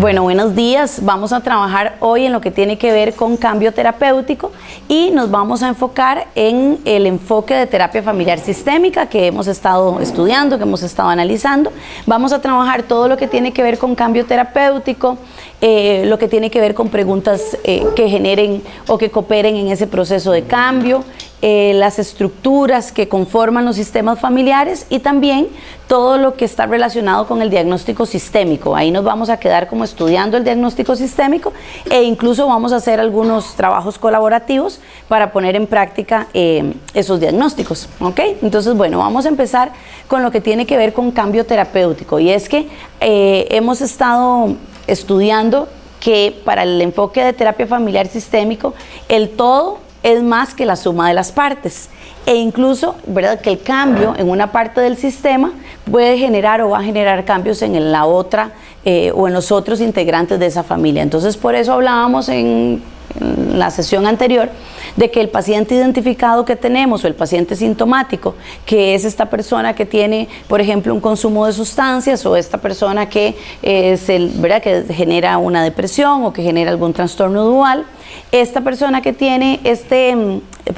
Bueno, buenos días. Vamos a trabajar hoy en lo que tiene que ver con cambio terapéutico y nos vamos a enfocar en el enfoque de terapia familiar sistémica que hemos estado estudiando, que hemos estado analizando. Vamos a trabajar todo lo que tiene que ver con cambio terapéutico, lo que tiene que ver con preguntas que generen o que cooperen en ese proceso de cambio, las estructuras que conforman los sistemas familiares y también todo lo que está relacionado con el diagnóstico sistémico. Ahí nos vamos a quedar como estudiando el diagnóstico sistémico e incluso vamos a hacer algunos trabajos colaborativos para poner en práctica esos diagnósticos, ¿ok? Entonces, bueno, vamos a empezar con lo que tiene que ver con cambio terapéutico y es que hemos estado estudiando que para el enfoque de terapia familiar sistémico, el todo es más que la suma de las partes e incluso, ¿verdad?, que el cambio en una parte del sistema puede generar o va a generar cambios en la otra o en los otros integrantes de esa familia. Entonces, por eso hablábamos en la sesión anterior de que el paciente identificado que tenemos o el paciente sintomático, que es esta persona que tiene, por ejemplo, un consumo de sustancias o esta persona que, ¿verdad?, que genera una depresión o que genera algún trastorno dual, esta persona que tiene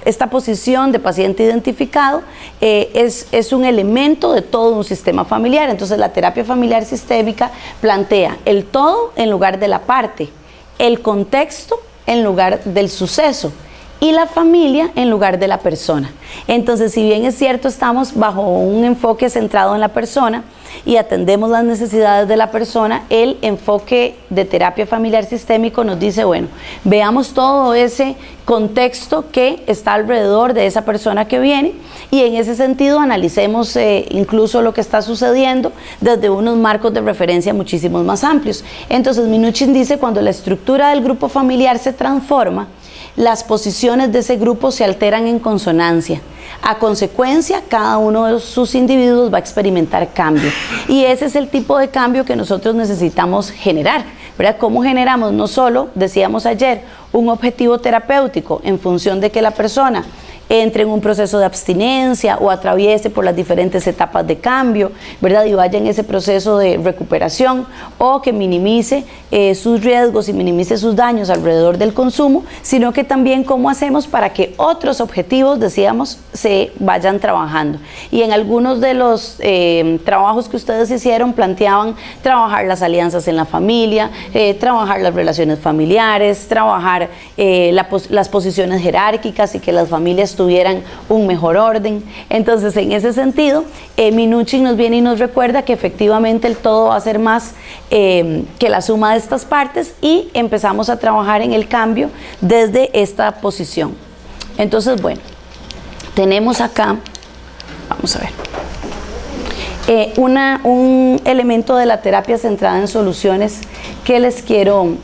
esta posición de paciente identificado es un elemento de todo un sistema familiar. Entonces la terapia familiar sistémica plantea el todo en lugar de la parte, el contexto en lugar del suceso y la familia en lugar de la persona. Entonces, si bien es cierto, estamos bajo un enfoque centrado en la persona y atendemos las necesidades de la persona, el enfoque de terapia familiar sistémico nos dice, bueno, veamos todo ese contexto que está alrededor de esa persona que viene y en ese sentido analicemos incluso lo que está sucediendo desde unos marcos de referencia muchísimos más amplios. Entonces, Minuchin dice, cuando la estructura del grupo familiar se transforma, las posiciones de ese grupo se alteran en consonancia. A consecuencia, cada uno de sus individuos va a experimentar cambio. Y ese es el tipo de cambio que nosotros necesitamos generar, ¿verdad? ¿Cómo generamos? No solo, decíamos ayer, un objetivo terapéutico en función de que la persona entre en un proceso de abstinencia o atraviese por las diferentes etapas de cambio, ¿verdad?, y vaya en ese proceso de recuperación, o que minimice sus riesgos y minimice sus daños alrededor del consumo, sino que también cómo hacemos para que otros objetivos, decíamos, se vayan trabajando. Y en algunos de los trabajos que ustedes hicieron planteaban trabajar las alianzas en la familia, trabajar las relaciones familiares, trabajar las posiciones jerárquicas y que las familias tuvieran un mejor orden. Entonces, en ese sentido, Minuchin nos viene y nos recuerda que efectivamente el todo va a ser más que la suma de estas partes y empezamos a trabajar en el cambio desde esta posición. Entonces, bueno, tenemos acá, vamos a ver, un elemento de la terapia centrada en soluciones que les quiero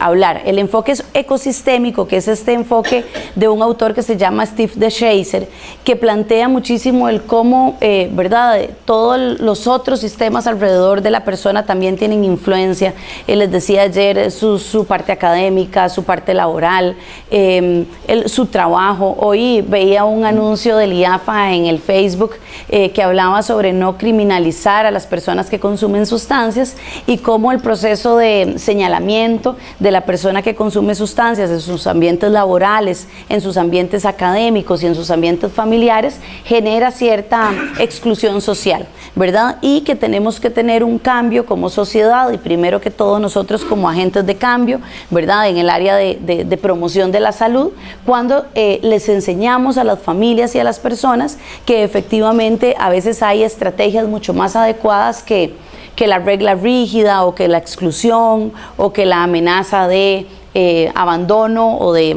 hablar. El enfoque ecosistémico, que es este enfoque de un autor que se llama Steve DeShazer, que plantea muchísimo el cómo, ¿verdad?, todos los otros sistemas alrededor de la persona también tienen influencia. Les decía ayer su parte académica, su parte laboral, su trabajo. Hoy veía un anuncio del IAFA en el Facebook que hablaba sobre no criminalizar a las personas que consumen sustancias y cómo el proceso de señalamiento de la persona que consume sustancias en sus ambientes laborales, en sus ambientes académicos y en sus ambientes familiares genera cierta exclusión social, ¿verdad? Y que tenemos que tener un cambio como sociedad y primero que todo nosotros como agentes de cambio, ¿verdad?, en el área de promoción de la salud, cuando les enseñamos a las familias y a las personas que efectivamente a veces hay estrategias mucho más adecuadas que la regla rígida o que la exclusión o que la amenaza de abandono o de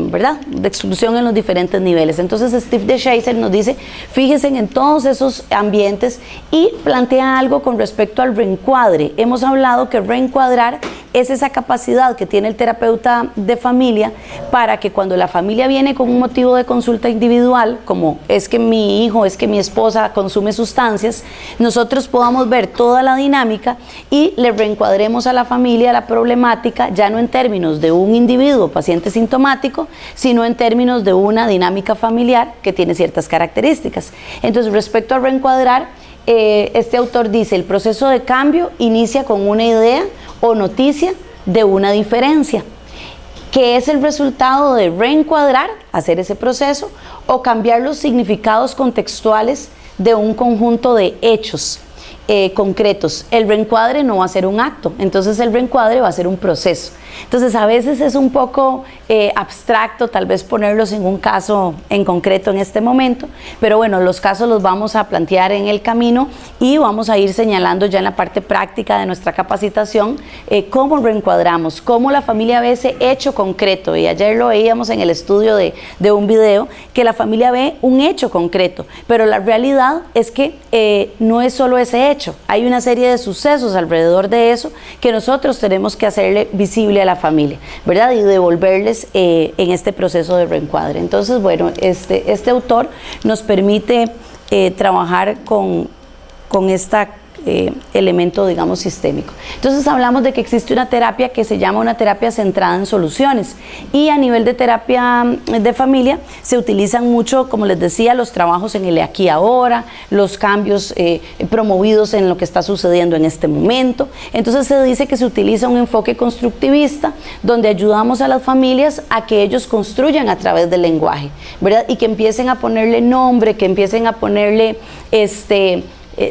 exclusión en los diferentes niveles. Entonces Steve DeShazer nos dice, fíjense en todos esos ambientes y plantea algo con respecto al reencuadre. Hemos hablado que reencuadrar es esa capacidad que tiene el terapeuta de familia para que cuando la familia viene con un motivo de consulta individual, como es que mi hijo, es que mi esposa consume sustancias, nosotros podamos ver toda la dinámica y le reencuadremos a la familia la problemática, ya no en términos de un individuo paciente sintomático, sino en términos de una dinámica familiar que tiene ciertas características. Entonces, respecto a reencuadrar, este autor dice, el proceso de cambio inicia con una idea o noticia de una diferencia, que es el resultado de reencuadrar, hacer ese proceso, o cambiar los significados contextuales de un conjunto de hechos concretos. El reencuadre no va a ser un acto, entonces el reencuadre va a ser un proceso. Entonces a veces es un poco abstracto tal vez ponerlos en un caso en concreto en este momento, pero bueno, los casos los vamos a plantear en el camino y vamos a ir señalando ya en la parte práctica de nuestra capacitación cómo reencuadramos, cómo la familia ve ese hecho concreto. Y ayer lo veíamos en el estudio de un video, que la familia ve un hecho concreto, pero la realidad es que no es solo ese hecho, hay una serie de sucesos alrededor de eso que nosotros tenemos que hacerle visible a la familia, ¿verdad? Y devolverles en este proceso de reencuadre. Entonces, bueno, este autor nos permite trabajar con este elemento, digamos, sistémico. Entonces hablamos de que existe una terapia que se llama una terapia centrada en soluciones, y a nivel de terapia de familia se utilizan mucho, como les decía, los trabajos en el aquí y ahora, los cambios promovidos en lo que está sucediendo en este momento. Entonces se dice que se utiliza un enfoque constructivista donde ayudamos a las familias a que ellos construyan a través del lenguaje, ¿verdad? Y que empiecen a ponerle nombre, que empiecen a ponerle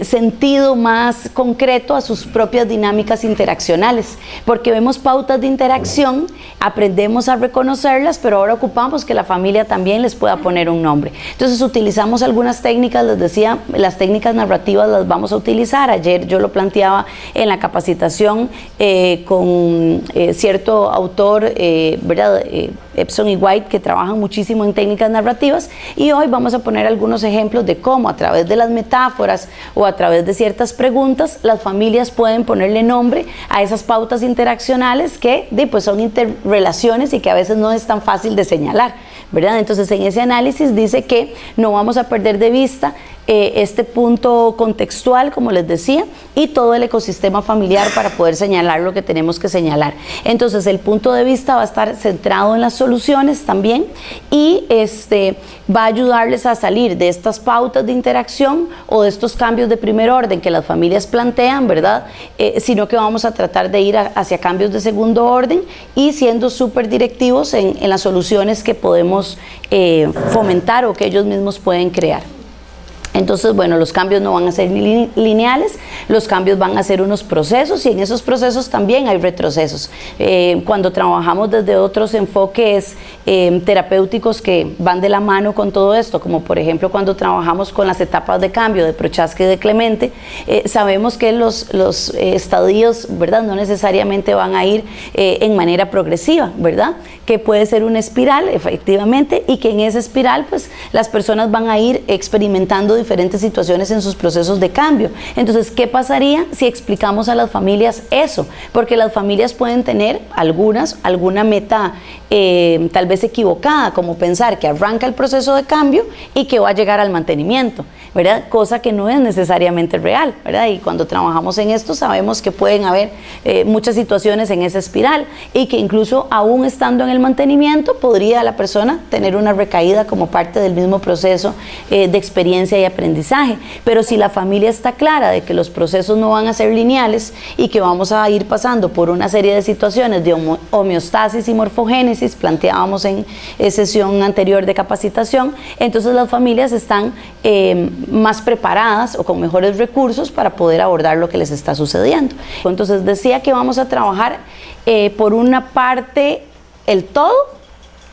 sentido más concreto a sus propias dinámicas interaccionales, porque vemos pautas de interacción, aprendemos a reconocerlas, pero ahora ocupamos que la familia también les pueda poner un nombre. Entonces utilizamos algunas técnicas, les decía, las técnicas narrativas las vamos a utilizar. Ayer yo lo planteaba en la capacitación con cierto autor, ¿verdad? Epson y White, que trabajan muchísimo en técnicas narrativas, y hoy vamos a poner algunos ejemplos de cómo a través de las metáforas o a través de ciertas preguntas las familias pueden ponerle nombre a esas pautas interaccionales que pues son interrelaciones y que a veces no es tan fácil de señalar, ¿verdad? Entonces en ese análisis dice que no vamos a perder de vista este punto contextual, como les decía, y todo el ecosistema familiar para poder señalar lo que tenemos que señalar. Entonces el punto de vista va a estar centrado en las soluciones también, y va a ayudarles a salir de estas pautas de interacción o de estos cambios de primer orden que las familias plantean, ¿verdad? Sino que vamos a tratar de ir hacia cambios de segundo orden y siendo súper directivos en las soluciones que podemos fomentar o que ellos mismos pueden crear. Entonces, bueno, los cambios no van a ser lineales, los cambios van a ser unos procesos, y en esos procesos también hay retrocesos. Cuando trabajamos desde otros enfoques terapéuticos que van de la mano con todo esto, como por ejemplo cuando trabajamos con las etapas de cambio de Prochaska y de Clemente, sabemos que los estadios, ¿verdad?, no necesariamente van a ir en manera progresiva, ¿verdad?, que puede ser una espiral, efectivamente, y que en esa espiral pues las personas van a ir experimentando diferentes situaciones en sus procesos de cambio. Entonces, ¿qué pasaría si explicamos a las familias eso? Porque las familias pueden tener alguna meta tal vez equivocada, como pensar que arranca el proceso de cambio y que va a llegar al mantenimiento, ¿verdad? Cosa que no es necesariamente real, ¿verdad? Y cuando trabajamos en esto sabemos que pueden haber muchas situaciones en esa espiral, y que incluso aún estando en el mantenimiento podría la persona tener una recaída como parte del mismo proceso de experiencia y aprendizaje. Pero si la familia está clara de que los procesos no van a ser lineales y que vamos a ir pasando por una serie de situaciones de homeostasis y morfogénesis, planteábamos en sesión anterior de capacitación, entonces las familias están más preparadas o con mejores recursos para poder abordar lo que les está sucediendo. Entonces decía que vamos a trabajar por una parte el todo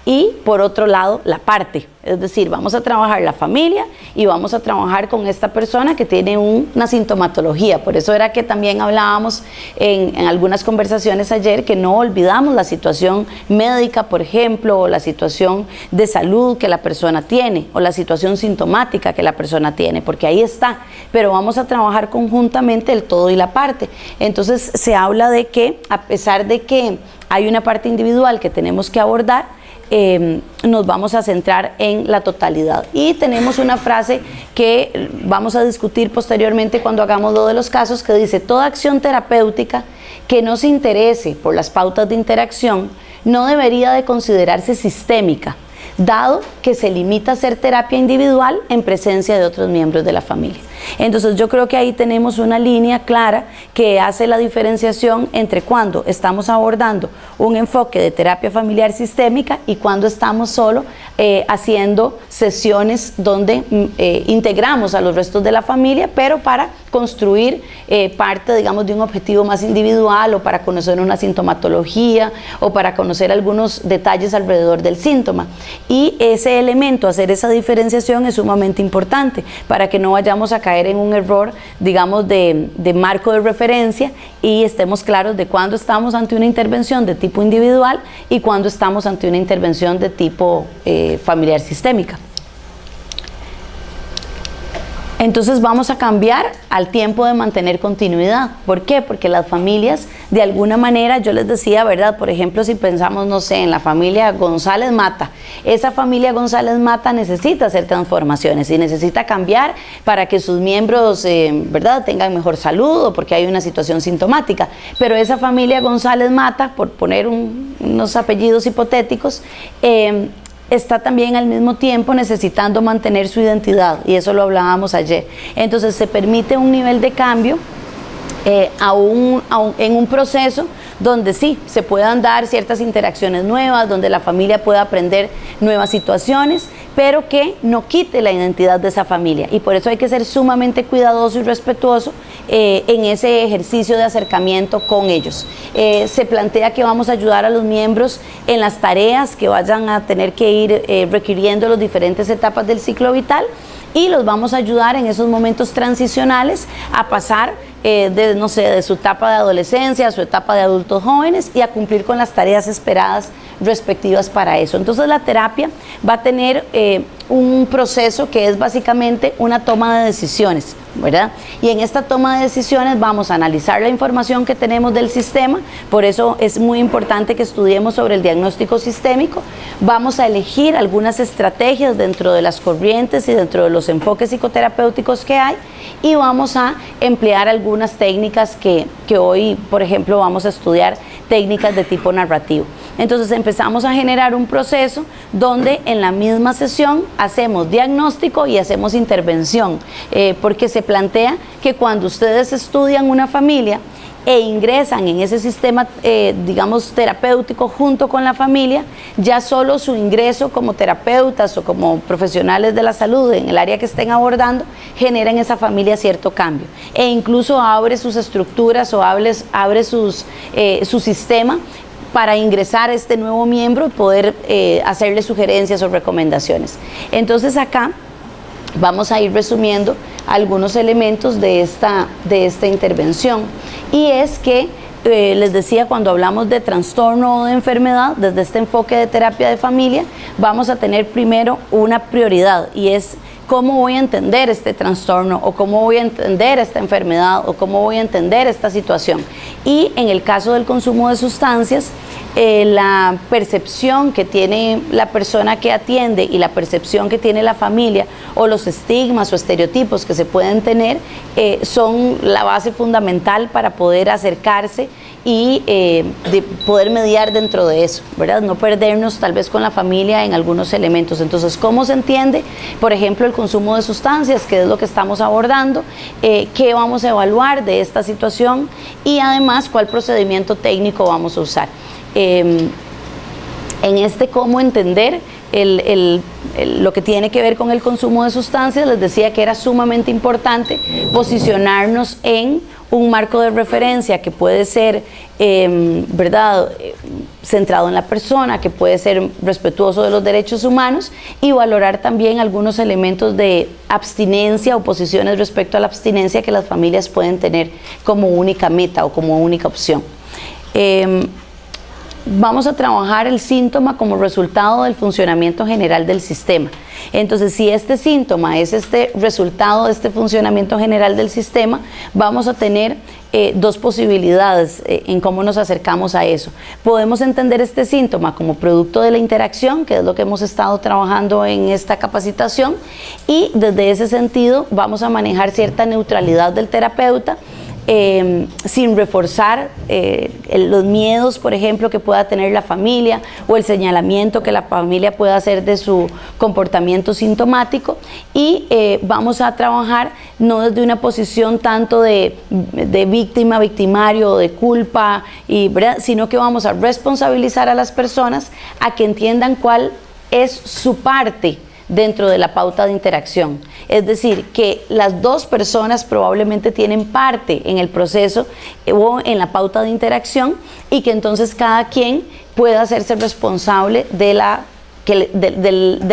y por otro lado la parte, es decir, vamos a trabajar la familia y vamos a trabajar con esta persona que tiene una sintomatología. Por eso era que también hablábamos en algunas conversaciones ayer que no olvidamos la situación médica, por ejemplo, o la situación de salud que la persona tiene, o la situación sintomática que la persona tiene, porque ahí está, pero vamos a trabajar conjuntamente el todo y la parte. Entonces se habla de que a pesar de que hay una parte individual que tenemos que abordar, nos vamos a centrar en la totalidad. Y tenemos una frase que vamos a discutir posteriormente cuando hagamos lo de los casos, que dice: toda acción terapéutica que no se interese por las pautas de interacción no debería de considerarse sistémica. dado que se limita a hacer terapia individual en presencia de otros miembros de la familia. Entonces yo creo que ahí tenemos una línea clara que hace la diferenciación entre cuando estamos abordando un enfoque de terapia familiar sistémica y cuando estamos solo haciendo sesiones donde integramos a los restos de la familia, pero para construir parte, digamos, de un objetivo más individual, o para conocer una sintomatología, o para conocer algunos detalles alrededor del síntoma. Y ese elemento, hacer esa diferenciación, es sumamente importante para que no vayamos a caer en un error, digamos, de marco de referencia, y estemos claros de cuándo estamos ante una intervención de tipo individual y cuándo estamos ante una intervención de tipo familiar sistémica. Entonces vamos a cambiar al tiempo de mantener continuidad. ¿Por qué? Porque las familias, de alguna manera, yo les decía, ¿verdad? Por ejemplo, si pensamos, no sé, en la familia González Mata, esa familia González Mata necesita hacer transformaciones y necesita cambiar para que sus miembros, ¿verdad?, tengan mejor salud, o porque hay una situación sintomática. Pero esa familia González Mata, por poner unos apellidos hipotéticos, está también al mismo tiempo necesitando mantener su identidad, y eso lo hablábamos ayer. Entonces se permite un nivel de cambio en un proceso donde sí, se puedan dar ciertas interacciones nuevas, donde la familia pueda aprender nuevas situaciones, pero que no quite la identidad de esa familia. Y por eso hay que ser sumamente cuidadoso y respetuoso en ese ejercicio de acercamiento con ellos. Se plantea que vamos a ayudar a los miembros en las tareas que vayan a tener que ir requiriendo las diferentes etapas del ciclo vital, y los vamos a ayudar en esos momentos transicionales a pasar de su etapa de adolescencia a su etapa de adultos jóvenes, y a cumplir con las tareas esperadas respectivas para eso. Entonces la terapia va a tener un proceso que es básicamente una toma de decisiones, ¿verdad? Y en esta toma de decisiones vamos a analizar la información que tenemos del sistema. Por eso es muy importante que estudiemos sobre el diagnóstico sistémico. Vamos a elegir algunas estrategias dentro de las corrientes y dentro de los enfoques psicoterapéuticos que hay, y vamos a emplear algunas técnicas que hoy, por ejemplo, vamos a estudiar, técnicas de tipo narrativo. Entonces empezamos a generar un proceso donde en la misma sesión hacemos diagnóstico y hacemos intervención, porque se plantea que cuando ustedes estudian una familia e ingresan en ese sistema, digamos, terapéutico junto con la familia, ya solo su ingreso como terapeutas o como profesionales de la salud en el área que estén abordando genera en esa familia cierto cambio, e incluso abre sus estructuras o abre su sistema para ingresar a este nuevo miembro y poder hacerle sugerencias o recomendaciones. Entonces acá vamos a ir resumiendo algunos elementos de esta intervención, y es que les decía, cuando hablamos de trastorno o de enfermedad, desde este enfoque de terapia de familia, vamos a tener primero una prioridad, y es cómo voy a entender este trastorno, o cómo voy a entender esta enfermedad, o cómo voy a entender esta situación. Y en el caso del consumo de sustancias, la percepción que tiene la persona que atiende y la percepción que tiene la familia, o los estigmas o estereotipos que se pueden tener, son la base fundamental para poder acercarse y de poder mediar dentro de eso, ¿verdad? No perdernos tal vez con la familia en algunos elementos. Entonces, ¿cómo se entiende, por ejemplo, el consumo de sustancias, que es lo que estamos abordando? ¿Qué vamos a evaluar de esta situación? Y además, ¿cuál procedimiento técnico vamos a usar? En este cómo entender lo que tiene que ver con el consumo de sustancias, les decía que era sumamente importante posicionarnos en un marco de referencia que puede ser, ¿verdad?, centrado en la persona, que puede ser respetuoso de los derechos humanos, y valorar también algunos elementos de abstinencia o posiciones respecto a la abstinencia que las familias pueden tener como única meta o como única opción. Vamos a trabajar el síntoma como resultado del funcionamiento general del sistema. Entonces, si este síntoma es este resultado de este funcionamiento general del sistema, vamos a tener dos posibilidades en cómo nos acercamos a eso. Podemos entender este síntoma como producto de la interacción, que es lo que hemos estado trabajando en esta capacitación, y desde ese sentido vamos a manejar cierta neutralidad del terapeuta, sin reforzar los miedos, por ejemplo, que pueda tener la familia o el señalamiento que la familia pueda hacer de su comportamiento sintomático, y vamos a trabajar no desde una posición tanto de víctima, victimario o de culpa, ¿verdad?, sino que vamos a responsabilizar a las personas a que entiendan cuál es su parte dentro de la pauta de interacción. Es decir, que las dos personas probablemente tienen parte en el proceso o en la pauta de interacción, y que entonces cada quien pueda hacerse responsable de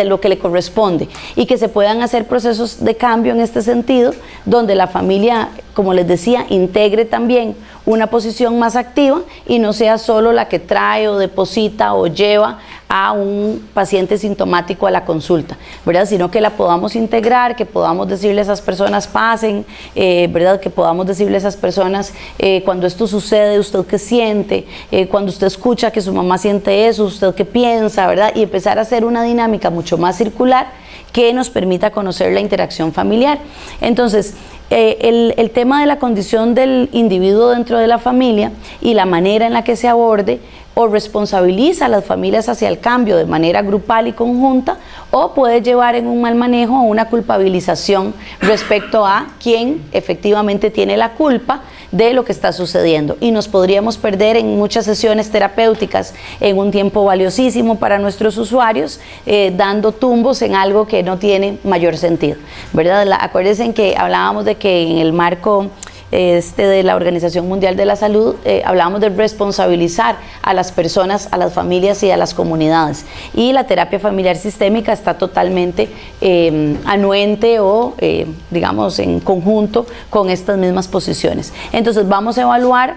lo que le corresponde, y que se puedan hacer procesos de cambio en este sentido, donde la familia, como les decía, integre también una posición más activa y no sea solo la que trae o deposita o lleva a un paciente sintomático a la consulta, ¿verdad?, sino que la podamos integrar, que podamos decirle a esas personas pasen, ¿verdad?, que podamos decirle a esas personas cuando esto sucede, usted qué siente, cuando usted escucha que su mamá siente eso, usted qué piensa, ¿verdad?, y empezar a hacer una dinámica mucho más circular que nos permita conocer la interacción familiar. Entonces, el tema de la condición del individuo dentro de la familia y la manera en la que se aborde o responsabiliza a las familias hacia el cambio de manera grupal y conjunta, o puede llevar en un mal manejo a una culpabilización respecto a quién efectivamente tiene la culpa de lo que está sucediendo, y nos podríamos perder en muchas sesiones terapéuticas en un tiempo valiosísimo para nuestros usuarios, dando tumbos en algo que no tiene mayor sentido, ¿verdad? Acuérdense que hablábamos de que en el marco de la Organización Mundial de la Salud hablábamos de responsabilizar a las personas, a las familias y a las comunidades, y la terapia familiar sistémica está totalmente anuente o digamos en conjunto con estas mismas posiciones. Entonces vamos a evaluar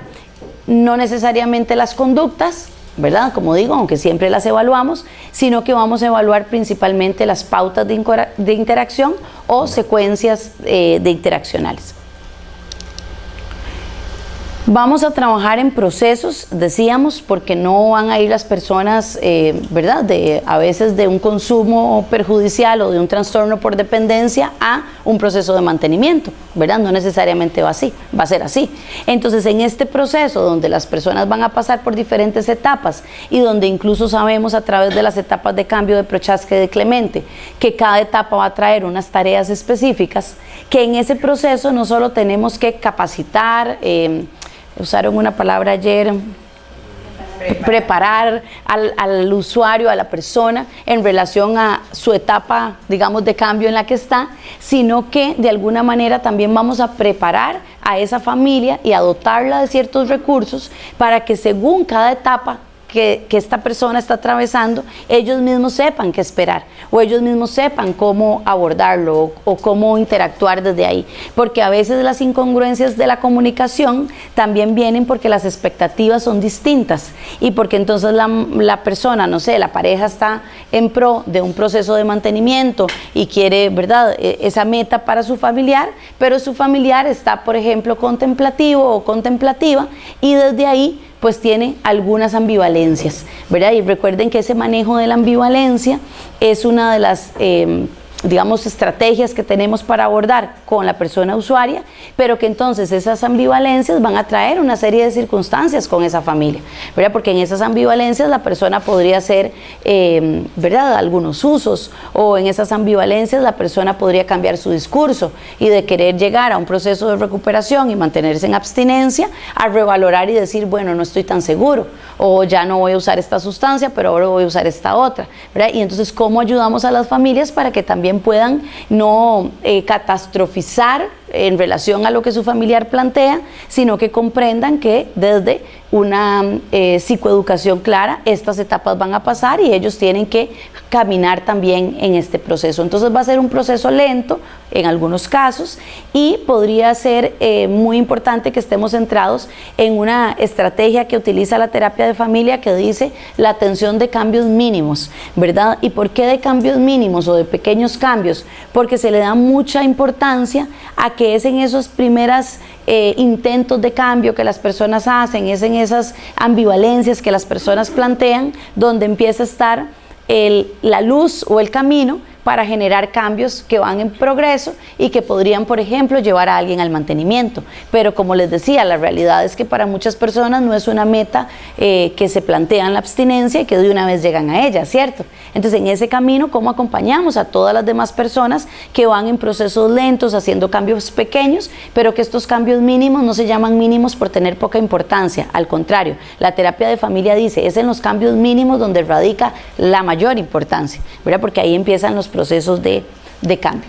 no necesariamente las conductas, ¿verdad?, como digo, aunque siempre las evaluamos, sino que vamos a evaluar principalmente las pautas de interacción o secuencias de interaccionales. Vamos a trabajar en procesos, decíamos, porque no van a ir las personas, ¿verdad?, a veces de un consumo perjudicial o de un trastorno por dependencia a un proceso de mantenimiento, ¿verdad? No necesariamente va a ser así. Entonces, en este proceso donde las personas van a pasar por diferentes etapas y donde incluso sabemos a través de las etapas de cambio de Prochaska y de Clemente que cada etapa va a traer unas tareas específicas, que en ese proceso no solo tenemos que capacitar, usaron una palabra ayer, preparar al usuario, a la persona en relación a su etapa, digamos, de cambio en la que está, sino que de alguna manera también vamos a preparar a esa familia y a dotarla de ciertos recursos para que según cada etapa que esta persona está atravesando, ellos mismos sepan qué esperar, o ellos mismos sepan cómo abordarlo o cómo interactuar desde ahí, porque a veces las incongruencias de la comunicación también vienen porque las expectativas son distintas, y porque entonces la persona, no sé, la pareja está en pro de un proceso de mantenimiento y quiere, ¿verdad?, esa meta para su familiar, pero su familiar está, por ejemplo, contemplativo o contemplativa, y desde ahí pues tiene algunas ambivalencias, ¿verdad? Y recuerden que ese manejo de la ambivalencia es una de las digamos, estrategias que tenemos para abordar con la persona usuaria, pero que entonces esas ambivalencias van a traer una serie de circunstancias con esa familia, ¿verdad? Porque en esas ambivalencias la persona podría hacer, ¿verdad?, algunos usos, o en esas ambivalencias la persona podría cambiar su discurso y de querer llegar a un proceso de recuperación y mantenerse en abstinencia, a revalorar y decir, bueno, no estoy tan seguro, o ya no voy a usar esta sustancia, pero ahora voy a usar esta otra, ¿verdad? Y entonces, ¿cómo ayudamos a las familias para que también puedan no catastrofizar en relación a lo que su familiar plantea, sino que comprendan que desde una psicoeducación clara estas etapas van a pasar y ellos tienen que caminar también en este proceso? Entonces va a ser un proceso lento en algunos casos, y podría ser muy importante que estemos centrados en una estrategia que utiliza la terapia de familia, que dice la atención de cambios mínimos, ¿verdad? ¿Y por qué de cambios mínimos o de pequeños cambios? Porque se le da mucha importancia a que es en esos primeros intentos de cambio que las personas hacen, es en esas ambivalencias que las personas plantean, donde empieza a estar la luz o el camino para generar cambios que van en progreso y que podrían, por ejemplo, llevar a alguien al mantenimiento. Pero como les decía, la realidad es que para muchas personas no es una meta que se plantean la abstinencia y que de una vez llegan a ella, ¿cierto? Entonces, en ese camino, ¿cómo acompañamos a todas las demás personas que van en procesos lentos, haciendo cambios pequeños, pero que estos cambios mínimos no se llaman mínimos por tener poca importancia? Al contrario, la terapia de familia dice, es en los cambios mínimos donde radica la mayor importancia, ¿verdad? Porque ahí empiezan los procesos de cambio.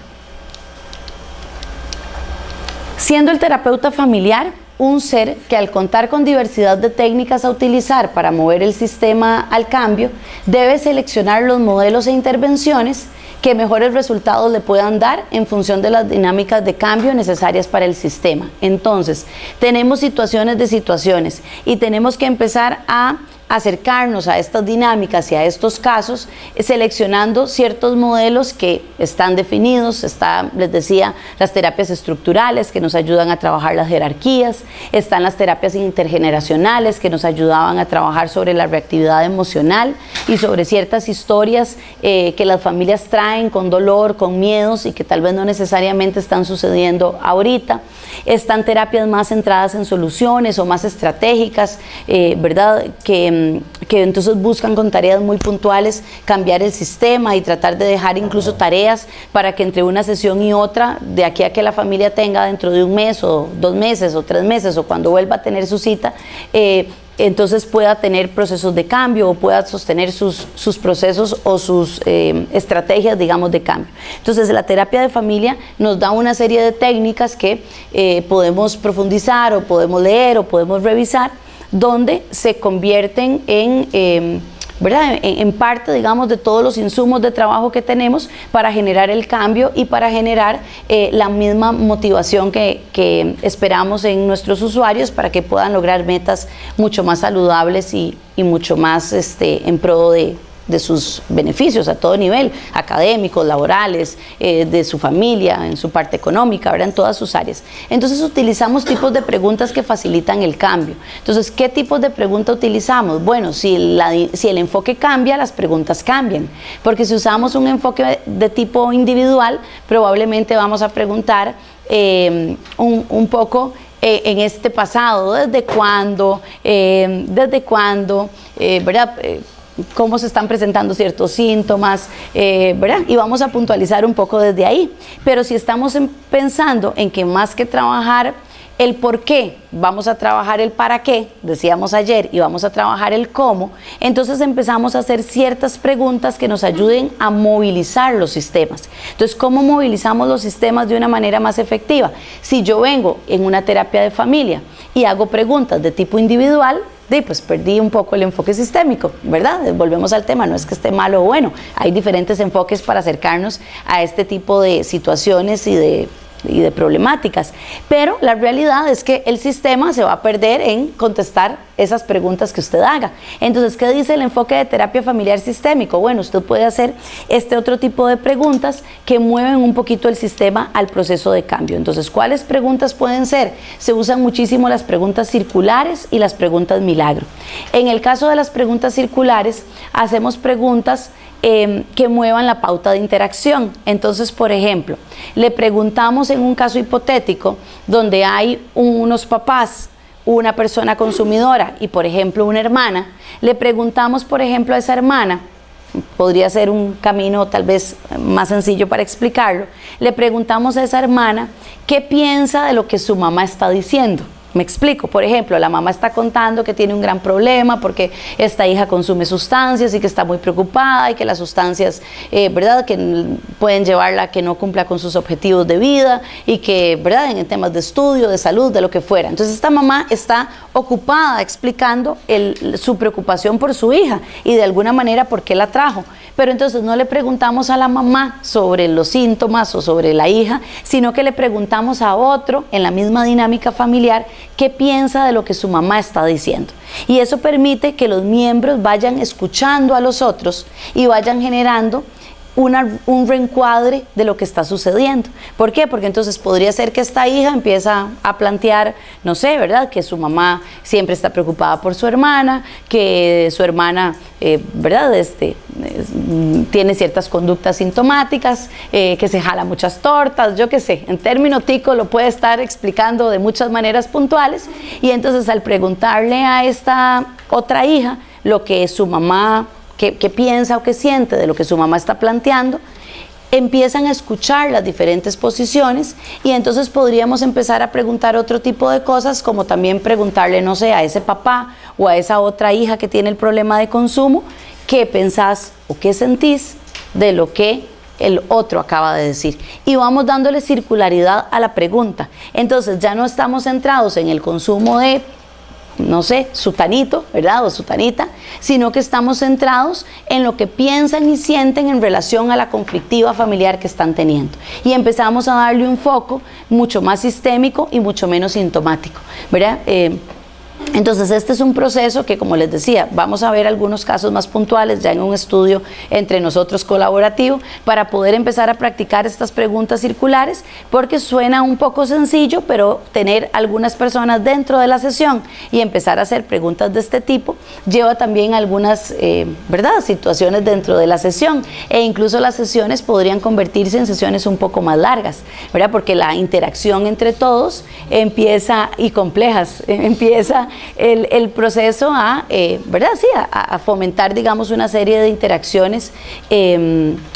Siendo el terapeuta familiar un ser que, al contar con diversidad de técnicas a utilizar para mover el sistema al cambio, debe seleccionar los modelos e intervenciones que mejores resultados le puedan dar en función de las dinámicas de cambio necesarias para el sistema. Entonces, tenemos situaciones y tenemos que empezar a acercarnos a estas dinámicas y a estos casos, seleccionando ciertos modelos que están definidos. Les decía, las terapias estructurales que nos ayudan a trabajar las jerarquías, están las terapias intergeneracionales que nos ayudaban a trabajar sobre la reactividad emocional y sobre ciertas historias que las familias traen con dolor, con miedos y que tal vez no necesariamente están sucediendo ahorita. Están terapias más centradas en soluciones o más estratégicas, ¿verdad? Que entonces buscan con tareas muy puntuales cambiar el sistema y tratar de dejar incluso tareas para que entre una sesión y otra, de aquí a que la familia tenga dentro de un mes o 2 meses o 3 meses o cuando vuelva a tener su cita, entonces pueda tener procesos de cambio o pueda sostener sus procesos o sus estrategias, digamos, de cambio. Entonces, la terapia de familia nos da una serie de técnicas que podemos profundizar o podemos leer o podemos revisar, donde se convierten ¿verdad? En parte, digamos, de todos los insumos de trabajo que tenemos para generar el cambio y para generar la misma motivación que esperamos en nuestros usuarios para que puedan lograr metas mucho más saludables y mucho más en pro de sus beneficios a todo nivel, académicos, laborales, de su familia, en su parte económica, ¿verdad? En todas sus áreas. Entonces utilizamos tipos de preguntas que facilitan el cambio. Entonces, ¿qué tipos de pregunta utilizamos? Bueno, si el enfoque cambia, las preguntas cambian, porque si usamos un enfoque de tipo individual, probablemente vamos a preguntar un poco en este pasado, ¿desde cuándo? ¿Verdad? Cómo se están presentando ciertos síntomas, ¿verdad? Y vamos a puntualizar un poco desde ahí. Pero si estamos pensando en que más que trabajar el por qué, vamos a trabajar el para qué, decíamos ayer, y vamos a trabajar el cómo, entonces empezamos a hacer ciertas preguntas que nos ayuden a movilizar los sistemas. Entonces, ¿cómo movilizamos los sistemas de una manera más efectiva? Si yo vengo en una terapia de familia y hago preguntas de tipo individual, pues perdí un poco el enfoque sistémico, ¿verdad? Volvemos al tema, no es que esté malo o bueno, hay diferentes enfoques para acercarnos a este tipo de situaciones y de problemáticas, pero la realidad es que el sistema se va a perder en contestar esas preguntas que usted haga. Entonces, ¿qué dice el enfoque de terapia familiar sistémico? Bueno, usted puede hacer otro tipo de preguntas que mueven un poquito el sistema al proceso de cambio. Entonces, ¿cuáles preguntas pueden ser? Se usan muchísimo las preguntas circulares y las preguntas milagro. En el caso de las preguntas circulares, hacemos preguntas que muevan la pauta de interacción. Entonces, por ejemplo, le preguntamos en un caso hipotético donde hay unos papás, una persona consumidora y, por ejemplo, una hermana, le preguntamos, por ejemplo, a esa hermana, podría ser un camino tal vez más sencillo para explicarlo, le preguntamos a esa hermana qué piensa de lo que su mamá está diciendo. Me explico, por ejemplo, la mamá está contando que tiene un gran problema porque esta hija consume sustancias y que está muy preocupada y que las sustancias, ¿verdad?, que pueden llevarla a que no cumpla con sus objetivos de vida y que, ¿verdad?, en temas de estudio, de salud, de lo que fuera. Entonces, esta mamá está ocupada explicando su preocupación por su hija y de alguna manera por qué la trajo. Pero entonces no le preguntamos a la mamá sobre los síntomas o sobre la hija, sino que le preguntamos a otro en la misma dinámica familiar qué piensa de lo que su mamá está diciendo. Y eso permite que los miembros vayan escuchando a los otros y vayan generando un reencuadre de lo que está sucediendo. ¿Por qué? Porque entonces podría ser que esta hija empieza a plantear, no sé, ¿verdad? Que su mamá siempre está preocupada por su hermana, que su hermana, ¿verdad? Tiene ciertas conductas sintomáticas, que se jala muchas tortas, yo qué sé, en término tico lo puede estar explicando de muchas maneras puntuales, y entonces al preguntarle a esta otra hija lo que su mamá, qué piensa o qué siente de lo que su mamá está planteando, empiezan a escuchar las diferentes posiciones, y entonces podríamos empezar a preguntar otro tipo de cosas, como también preguntarle, no sé, a ese papá o a esa otra hija que tiene el problema de consumo, qué pensás o qué sentís de lo que el otro acaba de decir, y vamos dándole circularidad a la pregunta. Entonces ya no estamos centrados en el consumo de, no sé, sutanito, ¿verdad? O sutanita, sino que estamos centrados en lo que piensan y sienten en relación a la conflictiva familiar que están teniendo. Y empezamos a darle un foco mucho más sistémico y mucho menos sintomático, ¿verdad? Entonces este es un proceso que, como les decía, vamos a ver algunos casos más puntuales ya en un estudio entre nosotros colaborativo, para poder empezar a practicar estas preguntas circulares, porque suena un poco sencillo, pero tener algunas personas dentro de la sesión y empezar a hacer preguntas de este tipo lleva también algunas ¿verdad? Situaciones dentro de la sesión, e incluso las sesiones podrían convertirse en sesiones un poco más largas, ¿verdad? Porque la interacción entre todos empieza, y complejas, empieza el proceso a, ¿verdad? Sí, a fomentar, digamos, una serie de interacciones,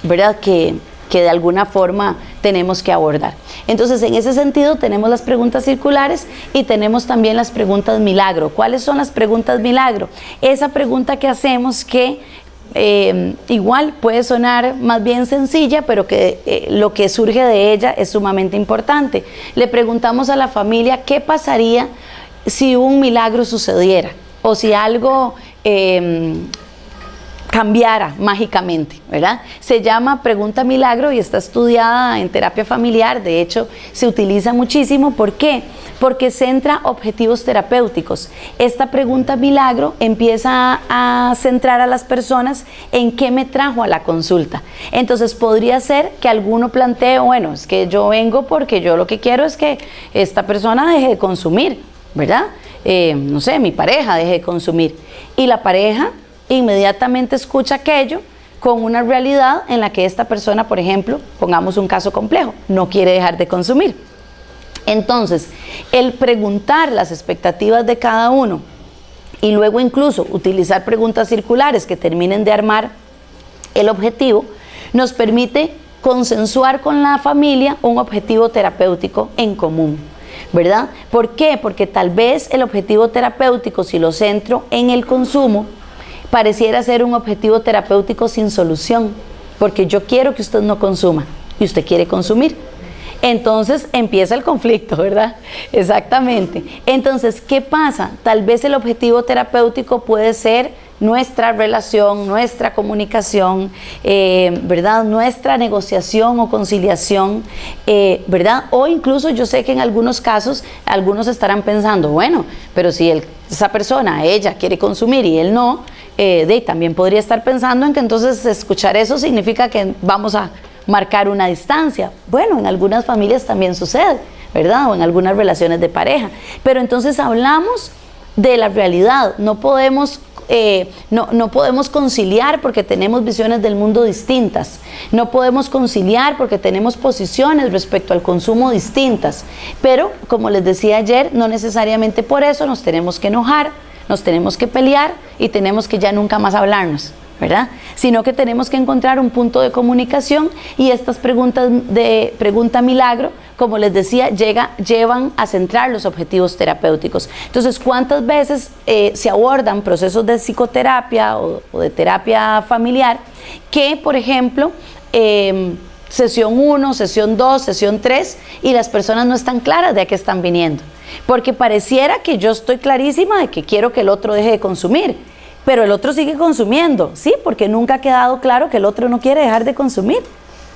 ¿verdad? Que de alguna forma tenemos que abordar. Entonces, en ese sentido, tenemos las preguntas circulares y tenemos también las preguntas milagro. ¿Cuáles son las preguntas milagro? Esa pregunta que hacemos que igual puede sonar más bien sencilla, pero que lo que surge de ella es sumamente importante. Le preguntamos a la familia qué pasaría si un milagro sucediera, o si algo cambiara mágicamente, ¿verdad? Se llama pregunta milagro y está estudiada en terapia familiar. De hecho, se utiliza muchísimo. ¿Por qué? Porque centra objetivos terapéuticos. Esta pregunta milagro empieza a centrar a las personas en qué me trajo a la consulta. Entonces podría ser que alguno plantee, bueno, es que yo vengo porque yo lo que quiero es que esta persona deje de consumir, ¿verdad? No sé, mi pareja deje de consumir. Y la pareja inmediatamente escucha aquello con una realidad en la que esta persona, por ejemplo, pongamos un caso complejo, no quiere dejar de consumir. Entonces, el preguntar las expectativas de cada uno y luego incluso utilizar preguntas circulares que terminen de armar el objetivo, nos permite consensuar con la familia un objetivo terapéutico en común, ¿verdad? ¿Por qué? Porque tal vez el objetivo terapéutico, si lo centro en el consumo, pareciera ser un objetivo terapéutico sin solución, porque yo quiero que usted no consuma y usted quiere consumir. Entonces empieza el conflicto, ¿verdad? Exactamente. Entonces, ¿qué pasa? Tal vez el objetivo terapéutico puede ser nuestra relación, nuestra comunicación, ¿verdad? Nuestra negociación o conciliación, ¿verdad? O incluso yo sé que en algunos casos, algunos estarán pensando, bueno, pero si esa persona, ella quiere consumir y él no, también podría estar pensando en que entonces escuchar eso significa que vamos a marcar una distancia. Bueno, en algunas familias también sucede, ¿verdad? O en algunas relaciones de pareja. Pero entonces hablamos de la realidad. No podemos conciliar porque tenemos visiones del mundo distintas. No podemos conciliar porque tenemos posiciones respecto al consumo distintas. Pero, como les decía ayer, no necesariamente por eso nos tenemos que enojar, nos tenemos que pelear y tenemos que ya nunca más hablarnos, ¿verdad? Sino que tenemos que encontrar un punto de comunicación, y estas preguntas de pregunta milagro, como les decía, llevan a centrar los objetivos terapéuticos. Entonces, ¿cuántas veces se abordan procesos de psicoterapia o de terapia familiar que, por ejemplo, sesión 1, sesión 2, sesión 3, y las personas no están claras de a qué están viniendo? Porque pareciera que yo estoy clarísima de que quiero que el otro deje de consumir, pero el otro sigue consumiendo, ¿sí? Porque nunca ha quedado claro que el otro no quiere dejar de consumir.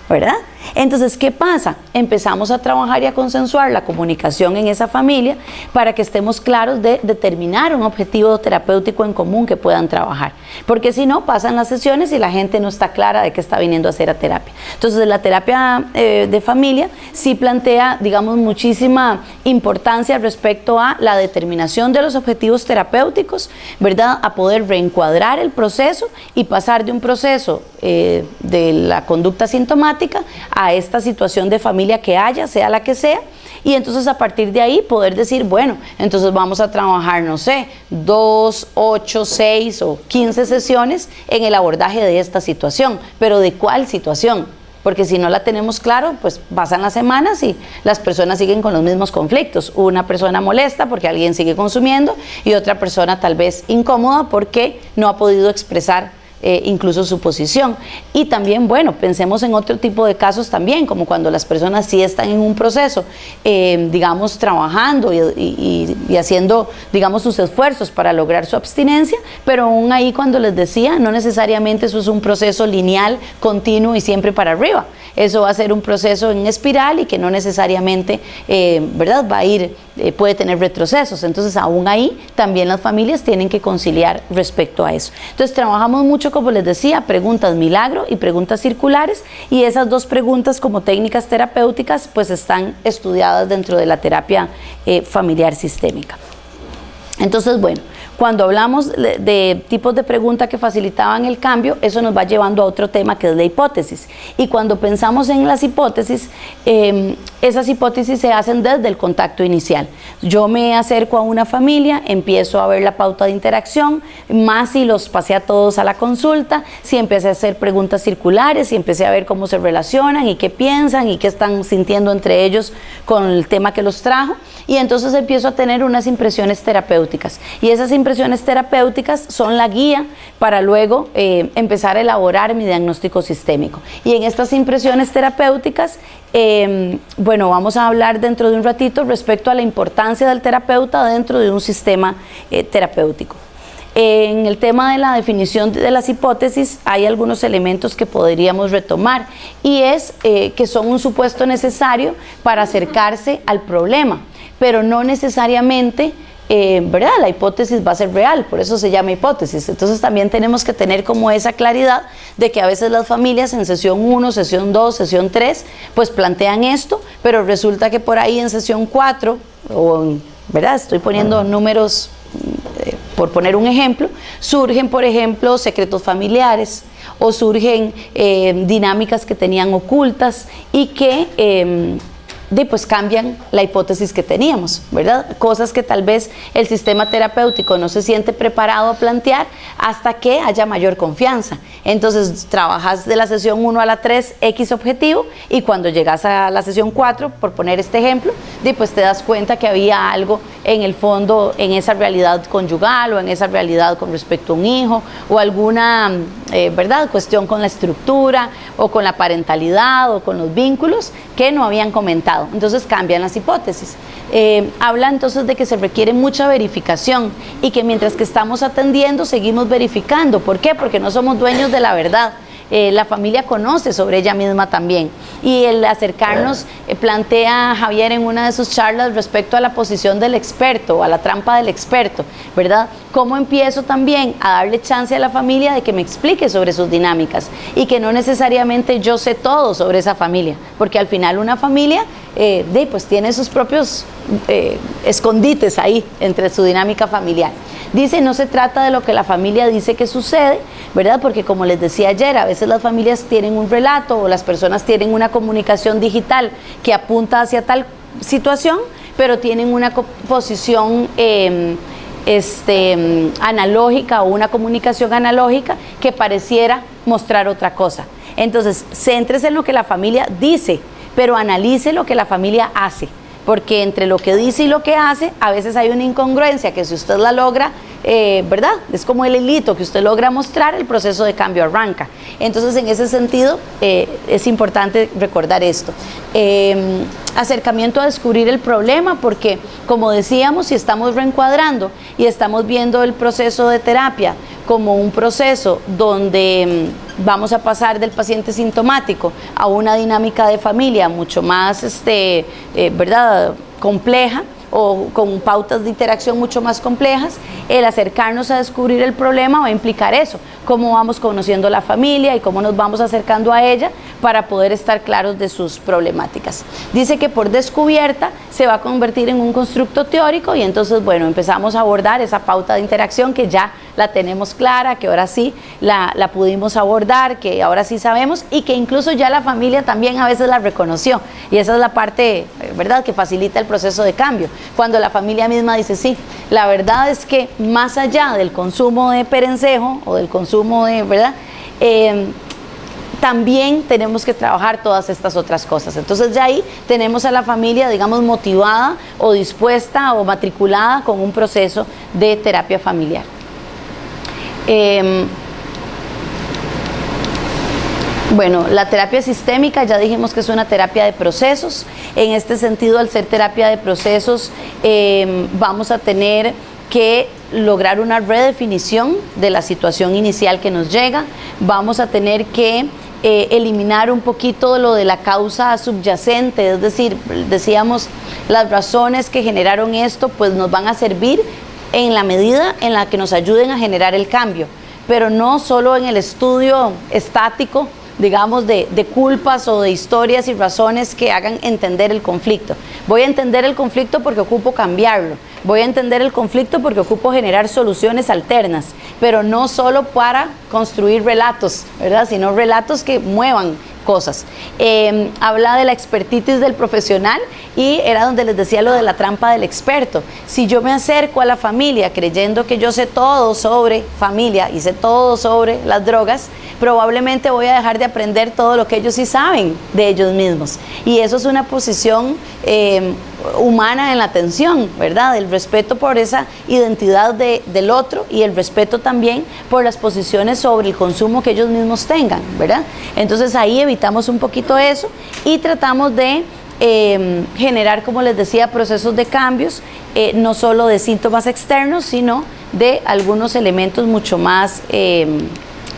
¿verdad? Entonces, ¿qué pasa? Empezamos a trabajar y a consensuar la comunicación en esa familia para que estemos claros de determinar un objetivo terapéutico en común que puedan trabajar. Porque si no, pasan las sesiones y la gente no está clara de qué está viniendo a hacer a terapia. Entonces, la terapia de familia sí plantea, digamos, muchísima importancia respecto a la determinación de los objetivos terapéuticos, ¿verdad? A poder reencuadrar el proceso y pasar de un proceso de la conducta sintomática a esta situación de familia que haya, sea la que sea, y entonces a partir de ahí poder decir, bueno, entonces vamos a trabajar, no sé, 2, 8, 6 o 15 sesiones en el abordaje de esta situación, pero ¿de cuál situación? Porque si no la tenemos claro, pues pasan las semanas y las personas siguen con los mismos conflictos. Una persona molesta porque alguien sigue consumiendo y otra persona tal vez incómoda porque no ha podido expresar incluso su posición. Y también, bueno, pensemos en otro tipo de casos también, como cuando las personas sí están en un proceso, digamos, trabajando y haciendo, digamos, sus esfuerzos para lograr su abstinencia, pero aún ahí, cuando les decía, no necesariamente eso es un proceso lineal, continuo y siempre para arriba. Eso va a ser un proceso en espiral y que no necesariamente, ¿verdad?, va a ir, puede tener retrocesos. Entonces, aún ahí, también las familias tienen que conciliar respecto a eso. Entonces, trabajamos mucho, como les decía, preguntas milagro y preguntas circulares, y esas dos preguntas como técnicas terapéuticas pues están estudiadas dentro de la terapia familiar sistémica. Entonces, bueno, cuando hablamos de tipos de preguntas que facilitaban el cambio, eso nos va llevando a otro tema, que es la hipótesis. Y cuando pensamos en las hipótesis, esas hipótesis se hacen desde el contacto inicial. Yo me acerco a una familia, empiezo a ver la pauta de interacción, más si los pasé a todos a la consulta, si empecé a hacer preguntas circulares, si empecé a ver cómo se relacionan y qué piensan y qué están sintiendo entre ellos con el tema que los trajo. Y entonces empiezo a tener unas impresiones terapéuticas. Y esas impresiones terapéuticas son la guía para luego empezar a elaborar mi diagnóstico sistémico. Y en estas impresiones terapéuticas, bueno, vamos a hablar dentro de un ratito respecto a la importancia del terapeuta dentro de un sistema terapéutico. En el tema de la definición de las hipótesis hay algunos elementos que podríamos retomar, y es que son un supuesto necesario para acercarse al problema, pero no necesariamente ¿verdad? La hipótesis va a ser real, por eso se llama hipótesis. Entonces también tenemos que tener como esa claridad de que a veces las familias en sesión 1, sesión 2, sesión 3, pues plantean esto, pero resulta que por ahí en sesión 4, ¿verdad? Estoy poniendo números por poner un ejemplo, surgen, por ejemplo, secretos familiares, o surgen dinámicas que tenían ocultas y que pues cambian la hipótesis que teníamos, ¿verdad? Cosas que tal vez el sistema terapéutico no se siente preparado a plantear hasta que haya mayor confianza. Entonces trabajas de la sesión 1 a la 3 X objetivo, y cuando llegas a la sesión 4, por poner este ejemplo, pues te das cuenta que había algo en el fondo, en esa realidad conyugal o en esa realidad con respecto a un hijo, o alguna ¿verdad? Cuestión con la estructura o con la parentalidad o con los vínculos que no habían comentado. Entonces cambian las hipótesis. Habla entonces de que se requiere mucha verificación, y que mientras que estamos atendiendo seguimos verificando. ¿Por qué? Porque no somos dueños de la verdad. La familia conoce sobre ella misma también, y el acercarnos, plantea Javier en una de sus charlas respecto a la posición del experto o a la trampa del experto, ¿verdad? Cómo empiezo también a darle chance a la familia de que me explique sobre sus dinámicas, y que no necesariamente yo sé todo sobre esa familia, porque al final una familia pues tiene sus propios escondites ahí entre su dinámica familiar. Dice, no se trata de lo que la familia dice que sucede, ¿verdad? Porque como les decía ayer, a veces las familias tienen un relato, o las personas tienen una comunicación digital que apunta hacia tal situación, pero tienen una posición analógica, o una comunicación analógica que pareciera mostrar otra cosa. Entonces, céntrese en lo que la familia dice, pero analice lo que la familia hace, porque entre lo que dice y lo que hace, a veces hay una incongruencia que, si usted la logra, ¿verdad? Es como el hilito que usted logra mostrar, el proceso de cambio arranca. Entonces, en ese sentido, es importante recordar esto. Acercamiento a descubrir el problema, porque, como decíamos, si estamos reencuadrando y estamos viendo el proceso de terapia como un proceso donde vamos a pasar del paciente sintomático a una dinámica de familia mucho más ¿verdad?, compleja, o con pautas de interacción mucho más complejas. El acercarnos a descubrir el problema va a implicar eso, cómo vamos conociendo la familia y cómo nos vamos acercando a ella para poder estar claros de sus problemáticas. Dice que por descubierta se va a convertir en un constructo teórico y entonces, bueno, empezamos a abordar esa pauta de interacción que ya la tenemos clara, que ahora sí la pudimos abordar, que ahora sí sabemos y que incluso ya la familia también a veces la reconoció, y esa es la parte, ¿verdad?, que facilita el proceso de cambio, cuando la familia misma dice, sí, la verdad es que más allá del consumo de perencejo o del consumo de, ¿verdad?, también tenemos que trabajar todas estas otras cosas. Entonces ya ahí tenemos a la familia, digamos, motivada o dispuesta o matriculada con un proceso de terapia familiar. Bueno, la terapia sistémica ya dijimos que es una terapia de procesos. En este sentido, al ser terapia de procesos, vamos a tener que lograr una redefinición de la situación inicial que nos llega. Vamos a tener que eliminar un poquito lo de la causa subyacente, es decir, decíamos, las razones que generaron esto pues nos van a servir en la medida en la que nos ayuden a generar el cambio, pero no solo en el estudio estático, digamos, de culpas o de historias y razones que hagan entender el conflicto. Voy a entender el conflicto porque ocupo cambiarlo, voy a entender el conflicto porque ocupo generar soluciones alternas, pero no solo para construir relatos, ¿verdad?, sino relatos que muevan cosas. Habla de la expertitis del profesional y era donde les decía lo de la trampa del experto. Si yo me acerco a la familia creyendo que yo sé todo sobre familia y sé todo sobre las drogas, probablemente voy a dejar de aprender todo lo que ellos sí saben de ellos mismos. Y eso es una posición humana en la atención, ¿verdad?, el respeto por esa identidad del otro y el respeto también por las posiciones sobre el consumo que ellos mismos tengan, ¿verdad? Entonces ahí evitamos un poquito eso y tratamos de generar, como les decía, procesos de cambios, no solo de síntomas externos, sino de algunos elementos mucho más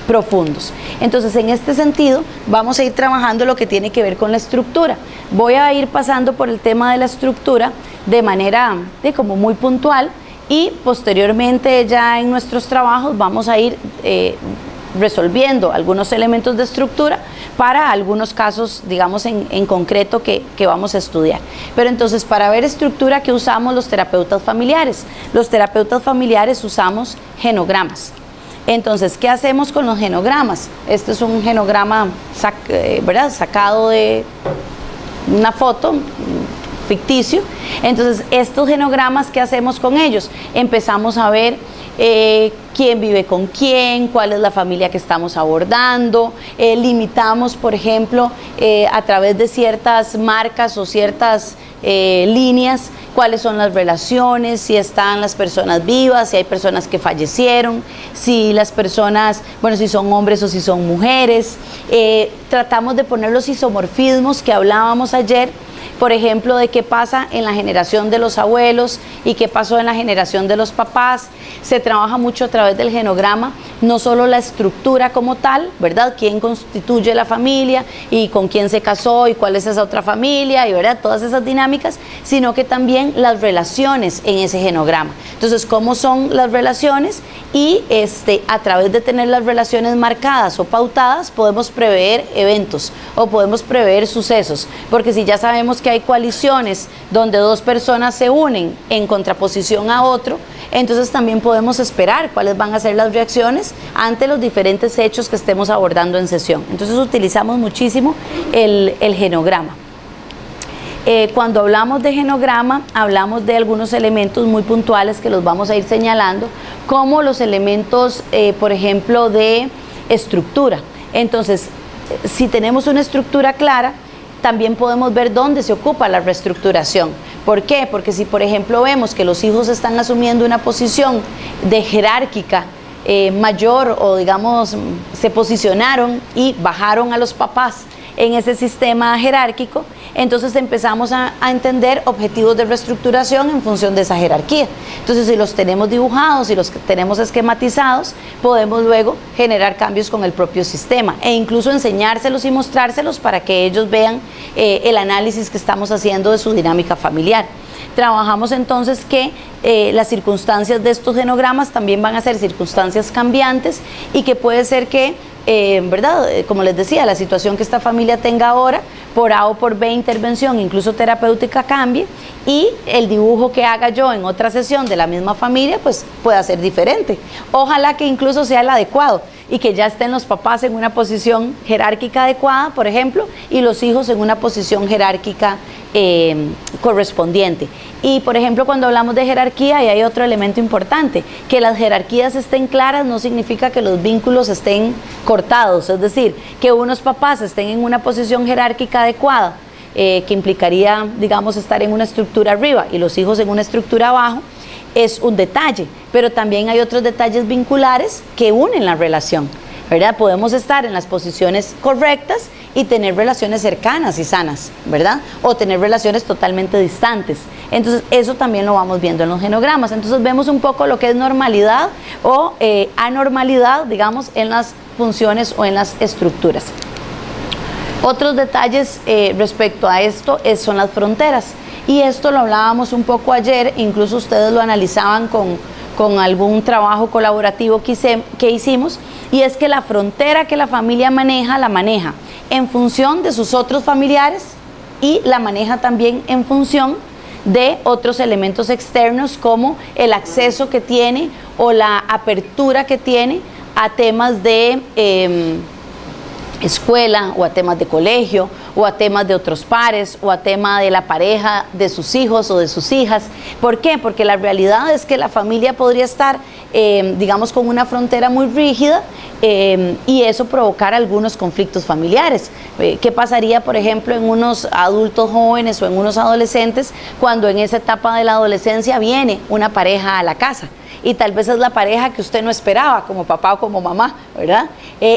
profundos. Entonces, en este sentido, vamos a ir trabajando lo que tiene que ver con la estructura. Voy a ir pasando por el tema de la estructura de manera como muy puntual y posteriormente ya en nuestros trabajos vamos a ir resolviendo algunos elementos de estructura para algunos casos, digamos, en concreto que vamos a estudiar. Pero entonces, para ver estructura, ¿qué usamos los terapeutas familiares? Los terapeutas familiares usamos genogramas. Entonces, ¿qué hacemos con los genogramas? Este es un genograma ¿verdad?, sacado de una foto ficticio. Entonces, estos genogramas, ¿qué hacemos con ellos? Empezamos a ver quién vive con quién, cuál es la familia que estamos abordando, limitamos, por ejemplo, a través de ciertas marcas o ciertas líneas, cuáles son las relaciones, si están las personas vivas, si hay personas que fallecieron, si las personas, bueno, si son hombres o si son mujeres. Tratamos de poner los isomorfismos que hablábamos ayer, por ejemplo, de qué pasa en la generación de los abuelos y qué pasó en la generación de los papás. Se trabaja mucho a través del genograma, no solo la estructura como tal, ¿verdad?, quién constituye la familia y con quién se casó y cuál es esa otra familia y, ¿verdad?, todas esas dinámicas, sino que también las relaciones en ese genograma. Entonces, ¿cómo son las relaciones? Y a través de tener las relaciones marcadas o pautadas, podemos prever eventos o podemos prever sucesos, porque si ya sabemos que hay coaliciones donde dos personas se unen en contraposición a otro, entonces también podemos esperar cuáles van a ser las reacciones ante los diferentes hechos que estemos abordando en sesión. Entonces utilizamos muchísimo el genograma. Cuando hablamos de genograma, hablamos de algunos elementos muy puntuales que los vamos a ir señalando, como los elementos, por ejemplo, de estructura. Entonces, si tenemos una estructura clara, también podemos ver dónde se ocupa la reestructuración. ¿Por qué? Porque si, por ejemplo, vemos que los hijos están asumiendo una posición de jerárquica mayor, o digamos, se posicionaron y bajaron a los papás en ese sistema jerárquico, entonces empezamos a entender objetivos de reestructuración en función de esa jerarquía. Entonces, si los tenemos dibujados, si los tenemos esquematizados, podemos luego generar cambios con el propio sistema e incluso enseñárselos y mostrárselos para que ellos vean el análisis que estamos haciendo de su dinámica familiar. Trabajamos entonces que las circunstancias de estos genogramas también van a ser circunstancias cambiantes y que puede ser que, ¿verdad? Como les decía, la situación que esta familia tenga ahora, por A o por B intervención, incluso terapéutica, cambie y el dibujo que haga yo en otra sesión de la misma familia, pues pueda ser diferente. Ojalá que incluso sea el adecuado y que ya estén los papás en una posición jerárquica adecuada, por ejemplo, y los hijos en una posición jerárquica correspondiente. Y por ejemplo, cuando hablamos de jerarquía, y hay otro elemento importante, que las jerarquías estén claras no significa que los vínculos estén cortados, es decir, que unos papás estén en una posición jerárquica adecuada, que implicaría, digamos, estar en una estructura arriba y los hijos en una estructura abajo, es un detalle, pero también hay otros detalles vinculares que unen la relación, ¿verdad? Podemos estar en las posiciones correctas y tener relaciones cercanas y sanas, ¿verdad? O tener relaciones totalmente distantes. Entonces, eso también lo vamos viendo en los genogramas. Entonces, vemos un poco lo que es normalidad o anormalidad, digamos, en las funciones o en las estructuras. Otros detalles respecto a esto son las fronteras. Y esto lo hablábamos un poco ayer, incluso ustedes lo analizaban con algún trabajo colaborativo que hicimos, y es que la frontera que la familia maneja, la maneja en función de sus otros familiares y la maneja también en función de otros elementos externos como el acceso que tiene o la apertura que tiene a temas de escuela o a temas de colegio o a temas de otros pares o a tema de la pareja de sus hijos o de sus hijas. ¿Por qué? Porque la realidad es que la familia podría estar, digamos, con una frontera muy rígida y eso provocar algunos conflictos familiares. ¿Qué pasaría, por ejemplo, en unos adultos jóvenes o en unos adolescentes cuando en esa etapa de la adolescencia viene una pareja a la casa? Y tal vez es la pareja que usted no esperaba, como papá o como mamá, ¿verdad?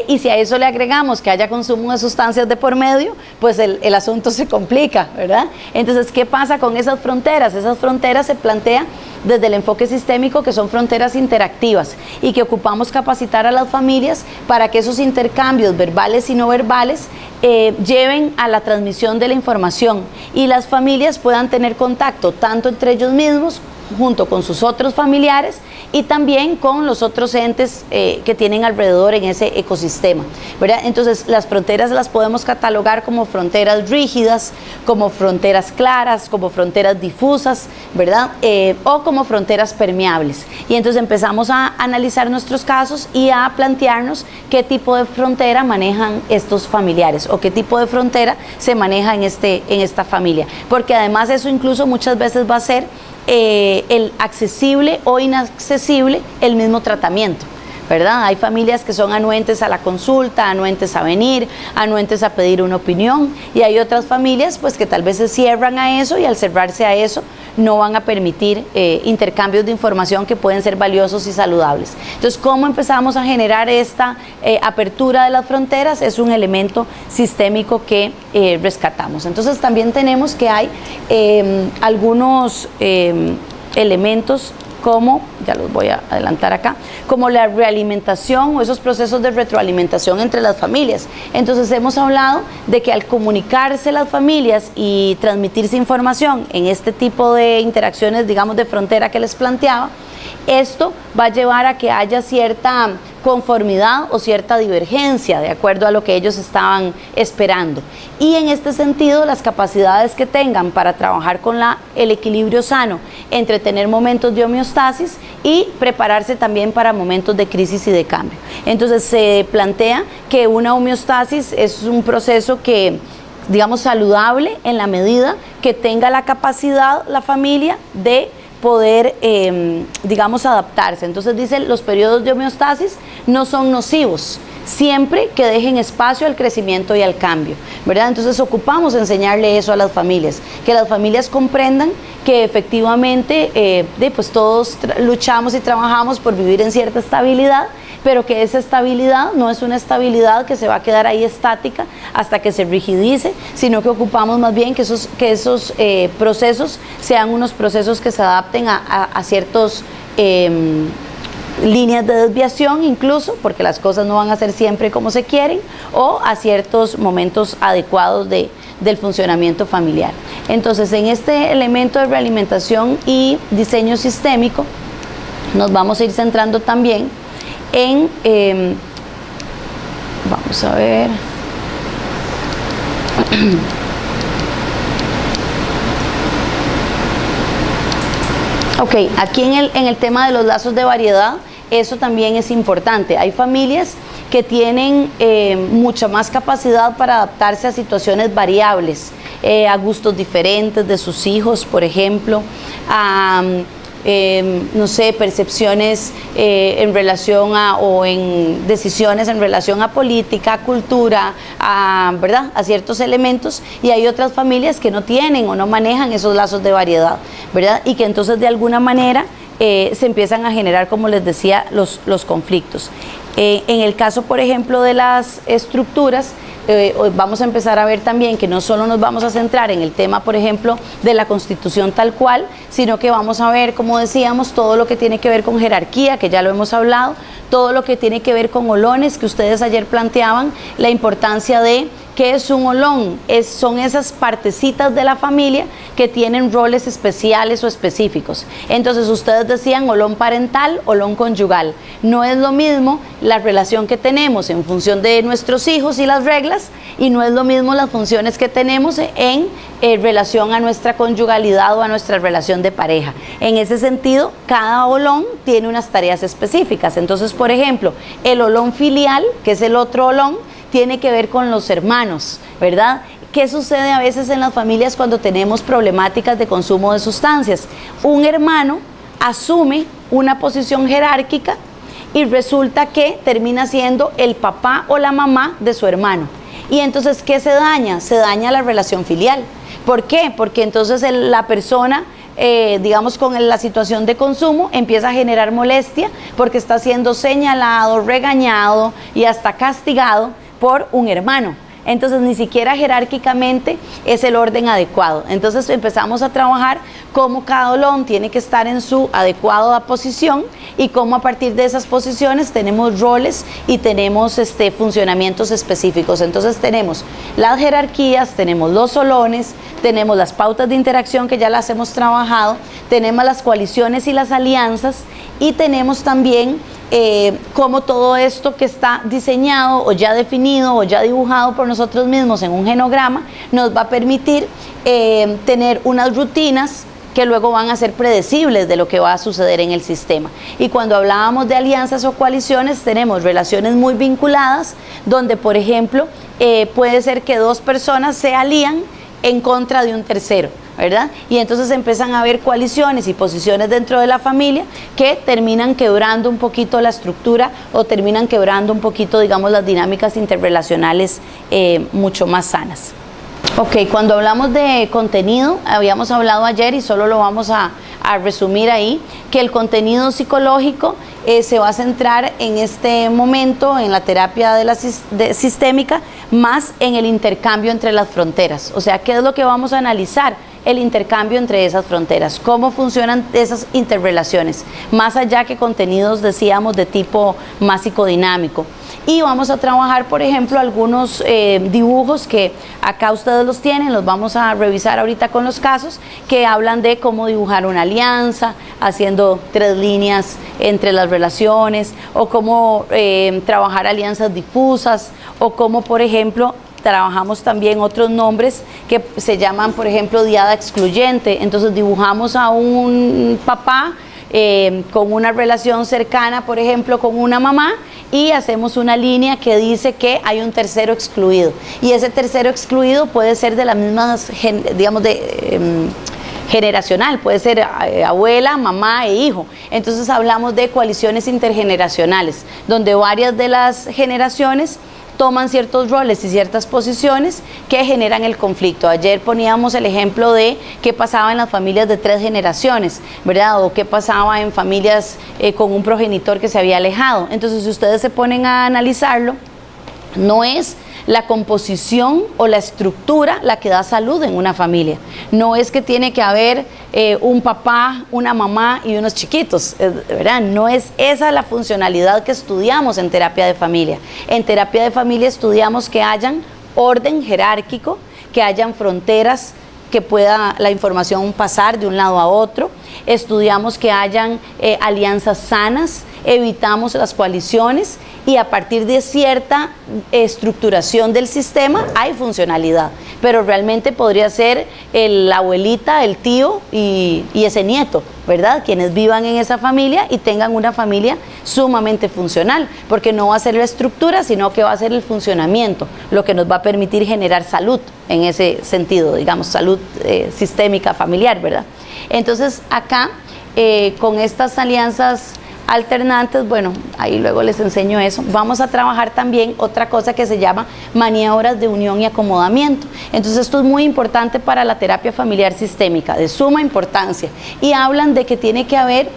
Y si a eso le agregamos que haya consumo de sustancias de por medio, pues el asunto se complica, ¿verdad? Entonces, ¿qué pasa con esas fronteras? Esas fronteras se plantean desde el enfoque sistémico, que son fronteras interactivas y que ocupamos capacitar a las familias para que esos intercambios verbales y no verbales lleven a la transmisión de la información y las familias puedan tener contacto tanto entre ellos mismos junto con sus otros familiares y también con los otros entes que tienen alrededor en ese ecosistema, ¿verdad? Entonces, las fronteras las podemos catalogar como fronteras rígidas, como fronteras claras, como fronteras difusas, ¿verdad? O como fronteras permeables. Y entonces empezamos a analizar nuestros casos y a plantearnos qué tipo de frontera manejan estos familiares o qué tipo de frontera se maneja en esta familia. Porque además eso incluso muchas veces va a ser el accesible o inaccesible el mismo tratamiento, ¿verdad? Hay familias que son anuentes a la consulta, anuentes a venir, anuentes a pedir una opinión y hay otras familias pues que tal vez se cierran a eso y al cerrarse a eso no van a permitir intercambios de información que pueden ser valiosos y saludables. Entonces, ¿cómo empezamos a generar esta apertura de las fronteras? Es un elemento sistémico que rescatamos. Entonces, también tenemos que hay algunos elementos como, ya los voy a adelantar acá, como la realimentación o esos procesos de retroalimentación entre las familias. Entonces hemos hablado de que al comunicarse las familias y transmitirse información en este tipo de interacciones, digamos, de frontera que les planteaba, esto va a llevar a que haya cierta conformidad o cierta divergencia de acuerdo a lo que ellos estaban esperando. Y en este sentido, las capacidades que tengan para trabajar con el equilibrio sano entre tener momentos de homeostasis y prepararse también para momentos de crisis y de cambio. Entonces se plantea que una homeostasis es un proceso que, digamos, saludable en la medida que tenga la capacidad la familia de poder, digamos, adaptarse. Entonces dicen, los periodos de homeostasis no son nocivos, siempre que dejen espacio al crecimiento y al cambio, ¿verdad? Entonces ocupamos enseñarle eso a las familias, que las familias comprendan que efectivamente pues todos luchamos y trabajamos por vivir en cierta estabilidad, pero que esa estabilidad no es una estabilidad que se va a quedar ahí estática hasta que se rigidice, sino que ocupamos más bien que esos procesos sean unos procesos que se adapten a ciertos líneas de desviación incluso, porque las cosas no van a ser siempre como se quieren, o a ciertos momentos adecuados del funcionamiento familiar. Entonces, en este elemento de realimentación y diseño sistémico, nos vamos a ir centrando también en, vamos a ver, ok, aquí en el tema de los lazos de variedad, eso también es importante. Hay familias que tienen mucha más capacidad para adaptarse a situaciones variables, a gustos diferentes de sus hijos, por ejemplo, a no sé, percepciones en relación o en decisiones en relación a política, cultura, ¿verdad?, a ciertos elementos, y hay otras familias que no tienen o no manejan esos lazos de variedad, ¿verdad?, y que entonces de alguna manera se empiezan a generar, como les decía, los conflictos. En el caso, por ejemplo, de las estructuras, vamos a empezar a ver también que no solo nos vamos a centrar en el tema, por ejemplo, de la Constitución tal cual, sino que vamos a ver, como decíamos, todo lo que tiene que ver con jerarquía, que ya lo hemos hablado, todo lo que tiene que ver con olones, que ustedes ayer planteaban, la importancia de ¿qué es un olón? Son esas partecitas de la familia que tienen roles especiales o específicos. Entonces ustedes decían olón parental, olón conyugal. No es lo mismo la relación que tenemos en función de nuestros hijos y las reglas, y no es lo mismo las funciones que tenemos en relación a nuestra conyugalidad o a nuestra relación de pareja. En ese sentido, cada olón tiene unas tareas específicas. Entonces, por ejemplo, el olón filial, que es el otro olón, tiene que ver con los hermanos, ¿verdad? ¿Qué sucede a veces en las familias cuando tenemos problemáticas de consumo de sustancias? Un hermano asume una posición jerárquica y resulta que termina siendo el papá o la mamá de su hermano. Y entonces, ¿qué se daña? Se daña la relación filial. ¿Por qué? Porque entonces la persona, digamos, con la situación de consumo, empieza a generar molestia porque está siendo señalado, regañado y hasta castigado por un hermano. Entonces ni siquiera jerárquicamente es el orden adecuado. Entonces empezamos a trabajar cómo cada olón tiene que estar en su adecuada posición y cómo a partir de esas posiciones tenemos roles y tenemos funcionamientos específicos. Entonces tenemos las jerarquías, tenemos los olones, tenemos las pautas de interacción que ya las hemos trabajado, tenemos las coaliciones y las alianzas, y tenemos también cómo todo esto que está diseñado o ya definido o ya dibujado por nosotros mismos en un genograma nos va a permitir tener unas rutinas que luego van a ser predecibles de lo que va a suceder en el sistema. Y cuando hablábamos de alianzas o coaliciones, tenemos relaciones muy vinculadas, donde por ejemplo puede ser que dos personas se alían en contra de un tercero, ¿verdad? Y entonces empiezan a haber coaliciones y posiciones dentro de la familia que terminan quebrando un poquito la estructura o terminan quebrando un poquito, digamos, las dinámicas interrelacionales mucho más sanas. Ok, cuando hablamos de contenido, habíamos hablado ayer y solo lo vamos a resumir ahí, que el contenido psicológico se va a centrar en este momento en la terapia sistémica más en el intercambio entre las fronteras. O sea, ¿qué es lo que vamos a analizar? El intercambio entre esas fronteras, cómo funcionan esas interrelaciones, más allá que contenidos, decíamos, de tipo más psicodinámico. Y vamos a trabajar, por ejemplo, algunos dibujos que acá ustedes los tienen, los vamos a revisar ahorita con los casos, que hablan de cómo dibujar una alianza, haciendo 3 líneas entre las relaciones, o cómo trabajar alianzas difusas, o cómo, por ejemplo, trabajamos también otros nombres que se llaman, por ejemplo, diada excluyente. Entonces dibujamos a un papá con una relación cercana, por ejemplo, con una mamá, y hacemos una línea que dice que hay un tercero excluido. Y ese tercero excluido puede ser de las mismas, digamos, generacional, puede ser abuela, mamá e hijo. Entonces hablamos de coaliciones intergeneracionales, donde varias de las generaciones toman ciertos roles y ciertas posiciones que generan el conflicto. Ayer poníamos el ejemplo de qué pasaba en las familias de 3 generaciones, ¿verdad? O qué pasaba en familias con un progenitor que se había alejado. Entonces, si ustedes se ponen a analizarlo, no es la composición o la estructura la que da salud en una familia. No es que tiene que haber un papá, una mamá y unos chiquitos, ¿verdad? No es esa la funcionalidad que estudiamos en terapia de familia. En terapia de familia estudiamos que hayan orden jerárquico, que hayan fronteras, que pueda la información pasar de un lado a otro. Estudiamos que hayan alianzas sanas, evitamos las coaliciones y a partir de cierta estructuración del sistema hay funcionalidad, pero realmente podría ser la abuelita, el tío y ese nieto, ¿verdad? Quienes vivan en esa familia y tengan una familia sumamente funcional, porque no va a ser la estructura, sino que va a ser el funcionamiento, lo que nos va a permitir generar salud en ese sentido, digamos, salud sistémica familiar, ¿verdad? Entonces acá, con estas alianzas alternantes, bueno, ahí luego les enseño eso. Vamos a trabajar también otra cosa que se llama maniobras de unión y acomodamiento. Entonces esto es muy importante para la terapia familiar sistémica, de suma importancia, y hablan de que tiene que haber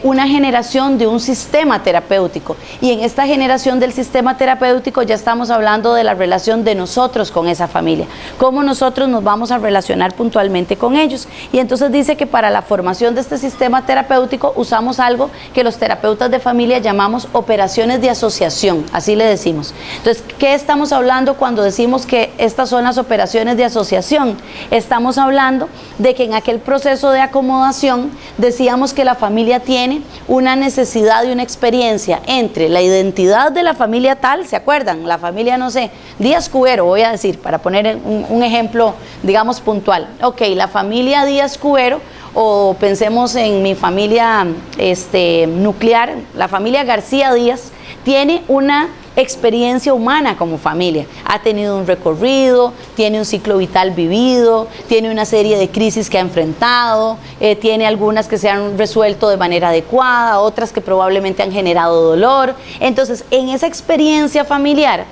una generación de un sistema terapéutico, y en esta generación del sistema terapéutico ya estamos hablando de la relación de nosotros con esa familia, cómo nosotros nos vamos a relacionar puntualmente con ellos. Y entonces dice que para la formación de este sistema terapéutico usamos algo que los terapeutas de familia llamamos operaciones de asociación, así le decimos. Entonces, ¿qué estamos hablando cuando decimos que estas son las operaciones de asociación? Estamos hablando de que en aquel proceso de acomodación decíamos que la familia tiene una necesidad y una experiencia entre la identidad de la familia tal, ¿se acuerdan? La familia, no sé, Díaz Cubero, voy a decir, para poner un ejemplo, digamos, puntual. Ok, la familia Díaz Cubero, o pensemos en mi familia nuclear, la familia García Díaz, tiene una experiencia humana como familia, ha tenido un recorrido, tiene un ciclo vital vivido, tiene una serie de crisis que ha enfrentado, tiene algunas que se han resuelto de manera adecuada, otras que probablemente han generado dolor. Entonces, en esa experiencia familiar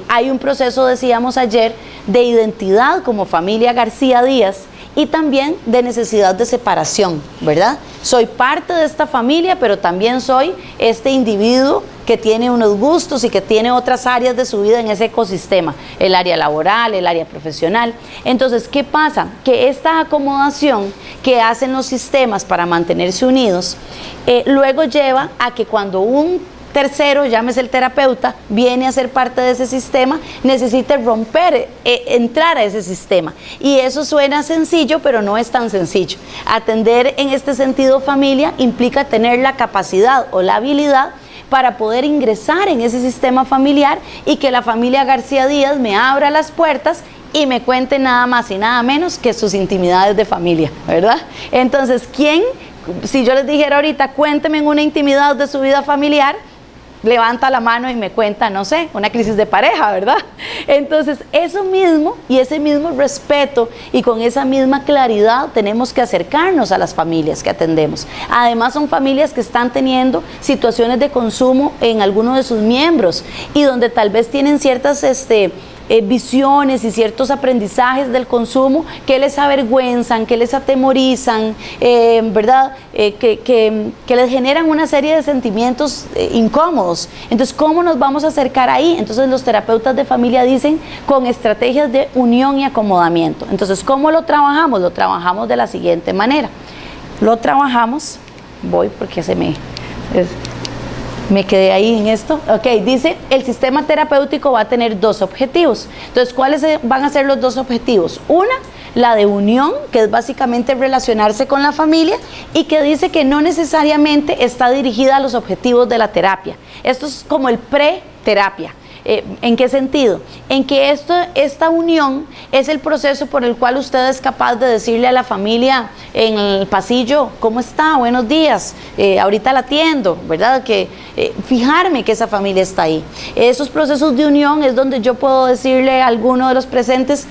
hay un proceso, decíamos ayer, de identidad como familia García Díaz, y también de necesidad de separación, ¿verdad? Soy parte de esta familia, pero también soy este individuo que tiene unos gustos y que tiene otras áreas de su vida en ese ecosistema, el área laboral, el área profesional. Entonces, ¿qué pasa? Que esta acomodación que hacen los sistemas para mantenerse unidos, luego lleva a que cuando un tercero, llámese el terapeuta, viene a ser parte de ese sistema, necesita romper, entrar a ese sistema. Y eso suena sencillo, pero no es tan sencillo. Atender en este sentido familia implica tener la capacidad o la habilidad para poder ingresar en ese sistema familiar y que la familia García Díaz me abra las puertas y me cuente nada más y nada menos que sus intimidades de familia, ¿verdad? Entonces, si yo les dijera ahorita, cuénteme en una intimidad de su vida familiar, levanta la mano y me cuenta, no sé, una crisis de pareja, ¿verdad? Entonces, eso mismo y ese mismo respeto y con esa misma claridad tenemos que acercarnos a las familias que atendemos. Además, son familias que están teniendo situaciones de consumo en alguno de sus miembros y donde tal vez tienen ciertas visiones y ciertos aprendizajes del consumo que les avergüenzan, que les atemorizan, ¿verdad? Que les generan una serie de sentimientos incómodos. Entonces, ¿cómo nos vamos a acercar ahí? Entonces, los terapeutas de familia dicen con estrategias de unión y acomodamiento. Entonces, ¿cómo lo trabajamos? Lo trabajamos de la siguiente manera. Lo trabajamos, voy porque me quedé ahí en esto. Ok, dice, el sistema terapéutico va a tener 2 objetivos. Entonces, ¿cuáles van a ser los 2 objetivos? Una, la de unión, que es básicamente relacionarse con la familia y que dice que no necesariamente está dirigida a los objetivos de la terapia. Esto es como el pre-terapia. ¿En qué sentido? En que esta unión es el proceso por el cual usted es capaz de decirle a la familia en el pasillo, ¿cómo está? Buenos días, ahorita la atiendo, ¿verdad? Fijarme que esa familia está ahí. Esos procesos de unión es donde yo puedo decirle a alguno de los presentes,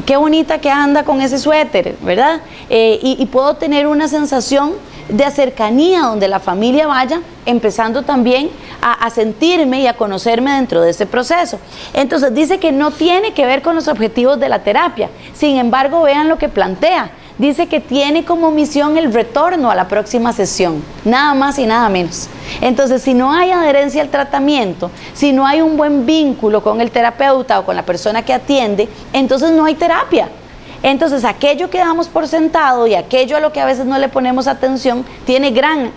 qué bonita que anda con ese suéter, ¿verdad? Y puedo tener una sensación de cercanía donde la familia vaya empezando también a sentirme y a conocerme dentro de ese proceso. Entonces dice que no tiene que ver con los objetivos de la terapia. Sin embargo, vean lo que plantea. Dice que tiene como misión el retorno a la próxima sesión, nada más y nada menos. Entonces, si no hay adherencia al tratamiento, si no hay un buen vínculo con el terapeuta o con la persona que atiende, entonces no hay terapia. Entonces, aquello que damos por sentado y aquello a lo que a veces no le ponemos atención, tiene gran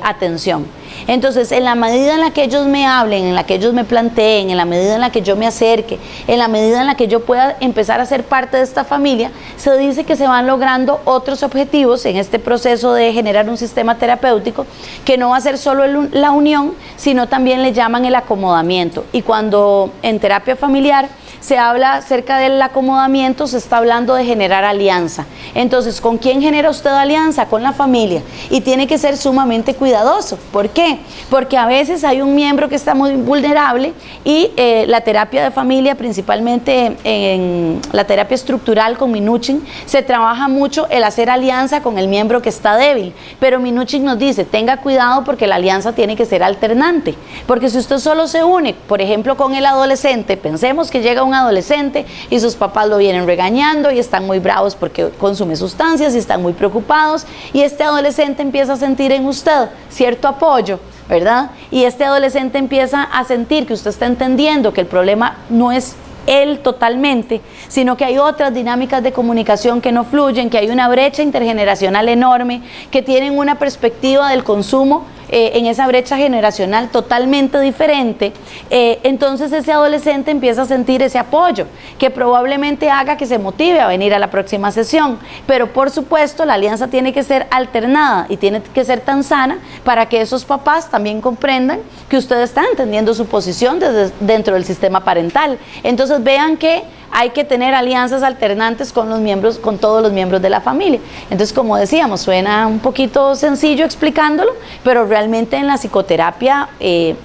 atención. Entonces, en la medida en la que ellos me hablen, en la que ellos me planteen, en la medida en la que yo me acerque, en la medida en la que yo pueda empezar a ser parte de esta familia, se dice que se van logrando otros objetivos en este proceso de generar un sistema terapéutico, que no va a ser solo la unión, sino también le llaman el acomodamiento. Y cuando en terapia familiar se habla acerca del acomodamiento, se está hablando de generar alianza. Entonces, ¿con quién genera usted alianza? Con la familia. Y tiene que ser sumamente cuidadoso. ¿Por qué? Porque a veces hay un miembro que está muy vulnerable y la terapia de familia, principalmente en la terapia estructural con Minuchin, se trabaja mucho el hacer alianza con el miembro que está débil. Pero Minuchin nos dice, tenga cuidado porque la alianza tiene que ser alternante. Porque si usted solo se une, por ejemplo, con el adolescente, pensemos que llega un adolescente y sus papás lo vienen regañando y están muy bravos porque consume sustancias y están muy preocupados, y este adolescente empieza a sentir en usted cierto apoyo, ¿verdad? Y este adolescente empieza a sentir que usted está entendiendo que el problema no es él totalmente, sino que hay otras dinámicas de comunicación que no fluyen, que hay una brecha intergeneracional enorme, que tienen una perspectiva del consumo en esa brecha generacional totalmente diferente. Entonces ese adolescente empieza a sentir ese apoyo, que probablemente haga que se motive a venir a la próxima sesión, pero por supuesto la alianza tiene que ser alternada y tiene que ser tan sana para que esos papás también comprendan que usted está entendiendo su posición dentro del sistema parental. Entonces vean que hay que tener alianzas alternantes con los miembros, con todos los miembros de la familia. Entonces, como decíamos, suena un poquito sencillo explicándolo, pero realmente en la psicoterapia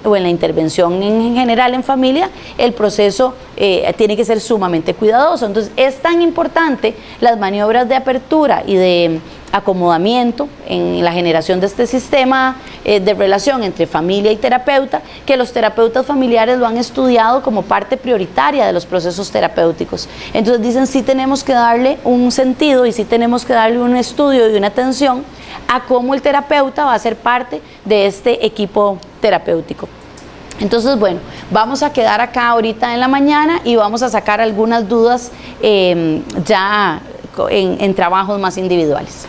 o en la intervención en general en familia, el proceso tiene que ser sumamente cuidadoso. Entonces, es tan importante las maniobras de apertura y de acomodamiento en la generación de este sistema de relación entre familia y terapeuta, que los terapeutas familiares lo han estudiado como parte prioritaria de los procesos terapéuticos. Entonces dicen, sí tenemos que darle un sentido y sí tenemos que darle un estudio y una atención a cómo el terapeuta va a ser parte de este equipo terapéutico. Entonces, bueno, vamos a quedar acá ahorita en la mañana y vamos a sacar algunas dudas ya en trabajos más individuales.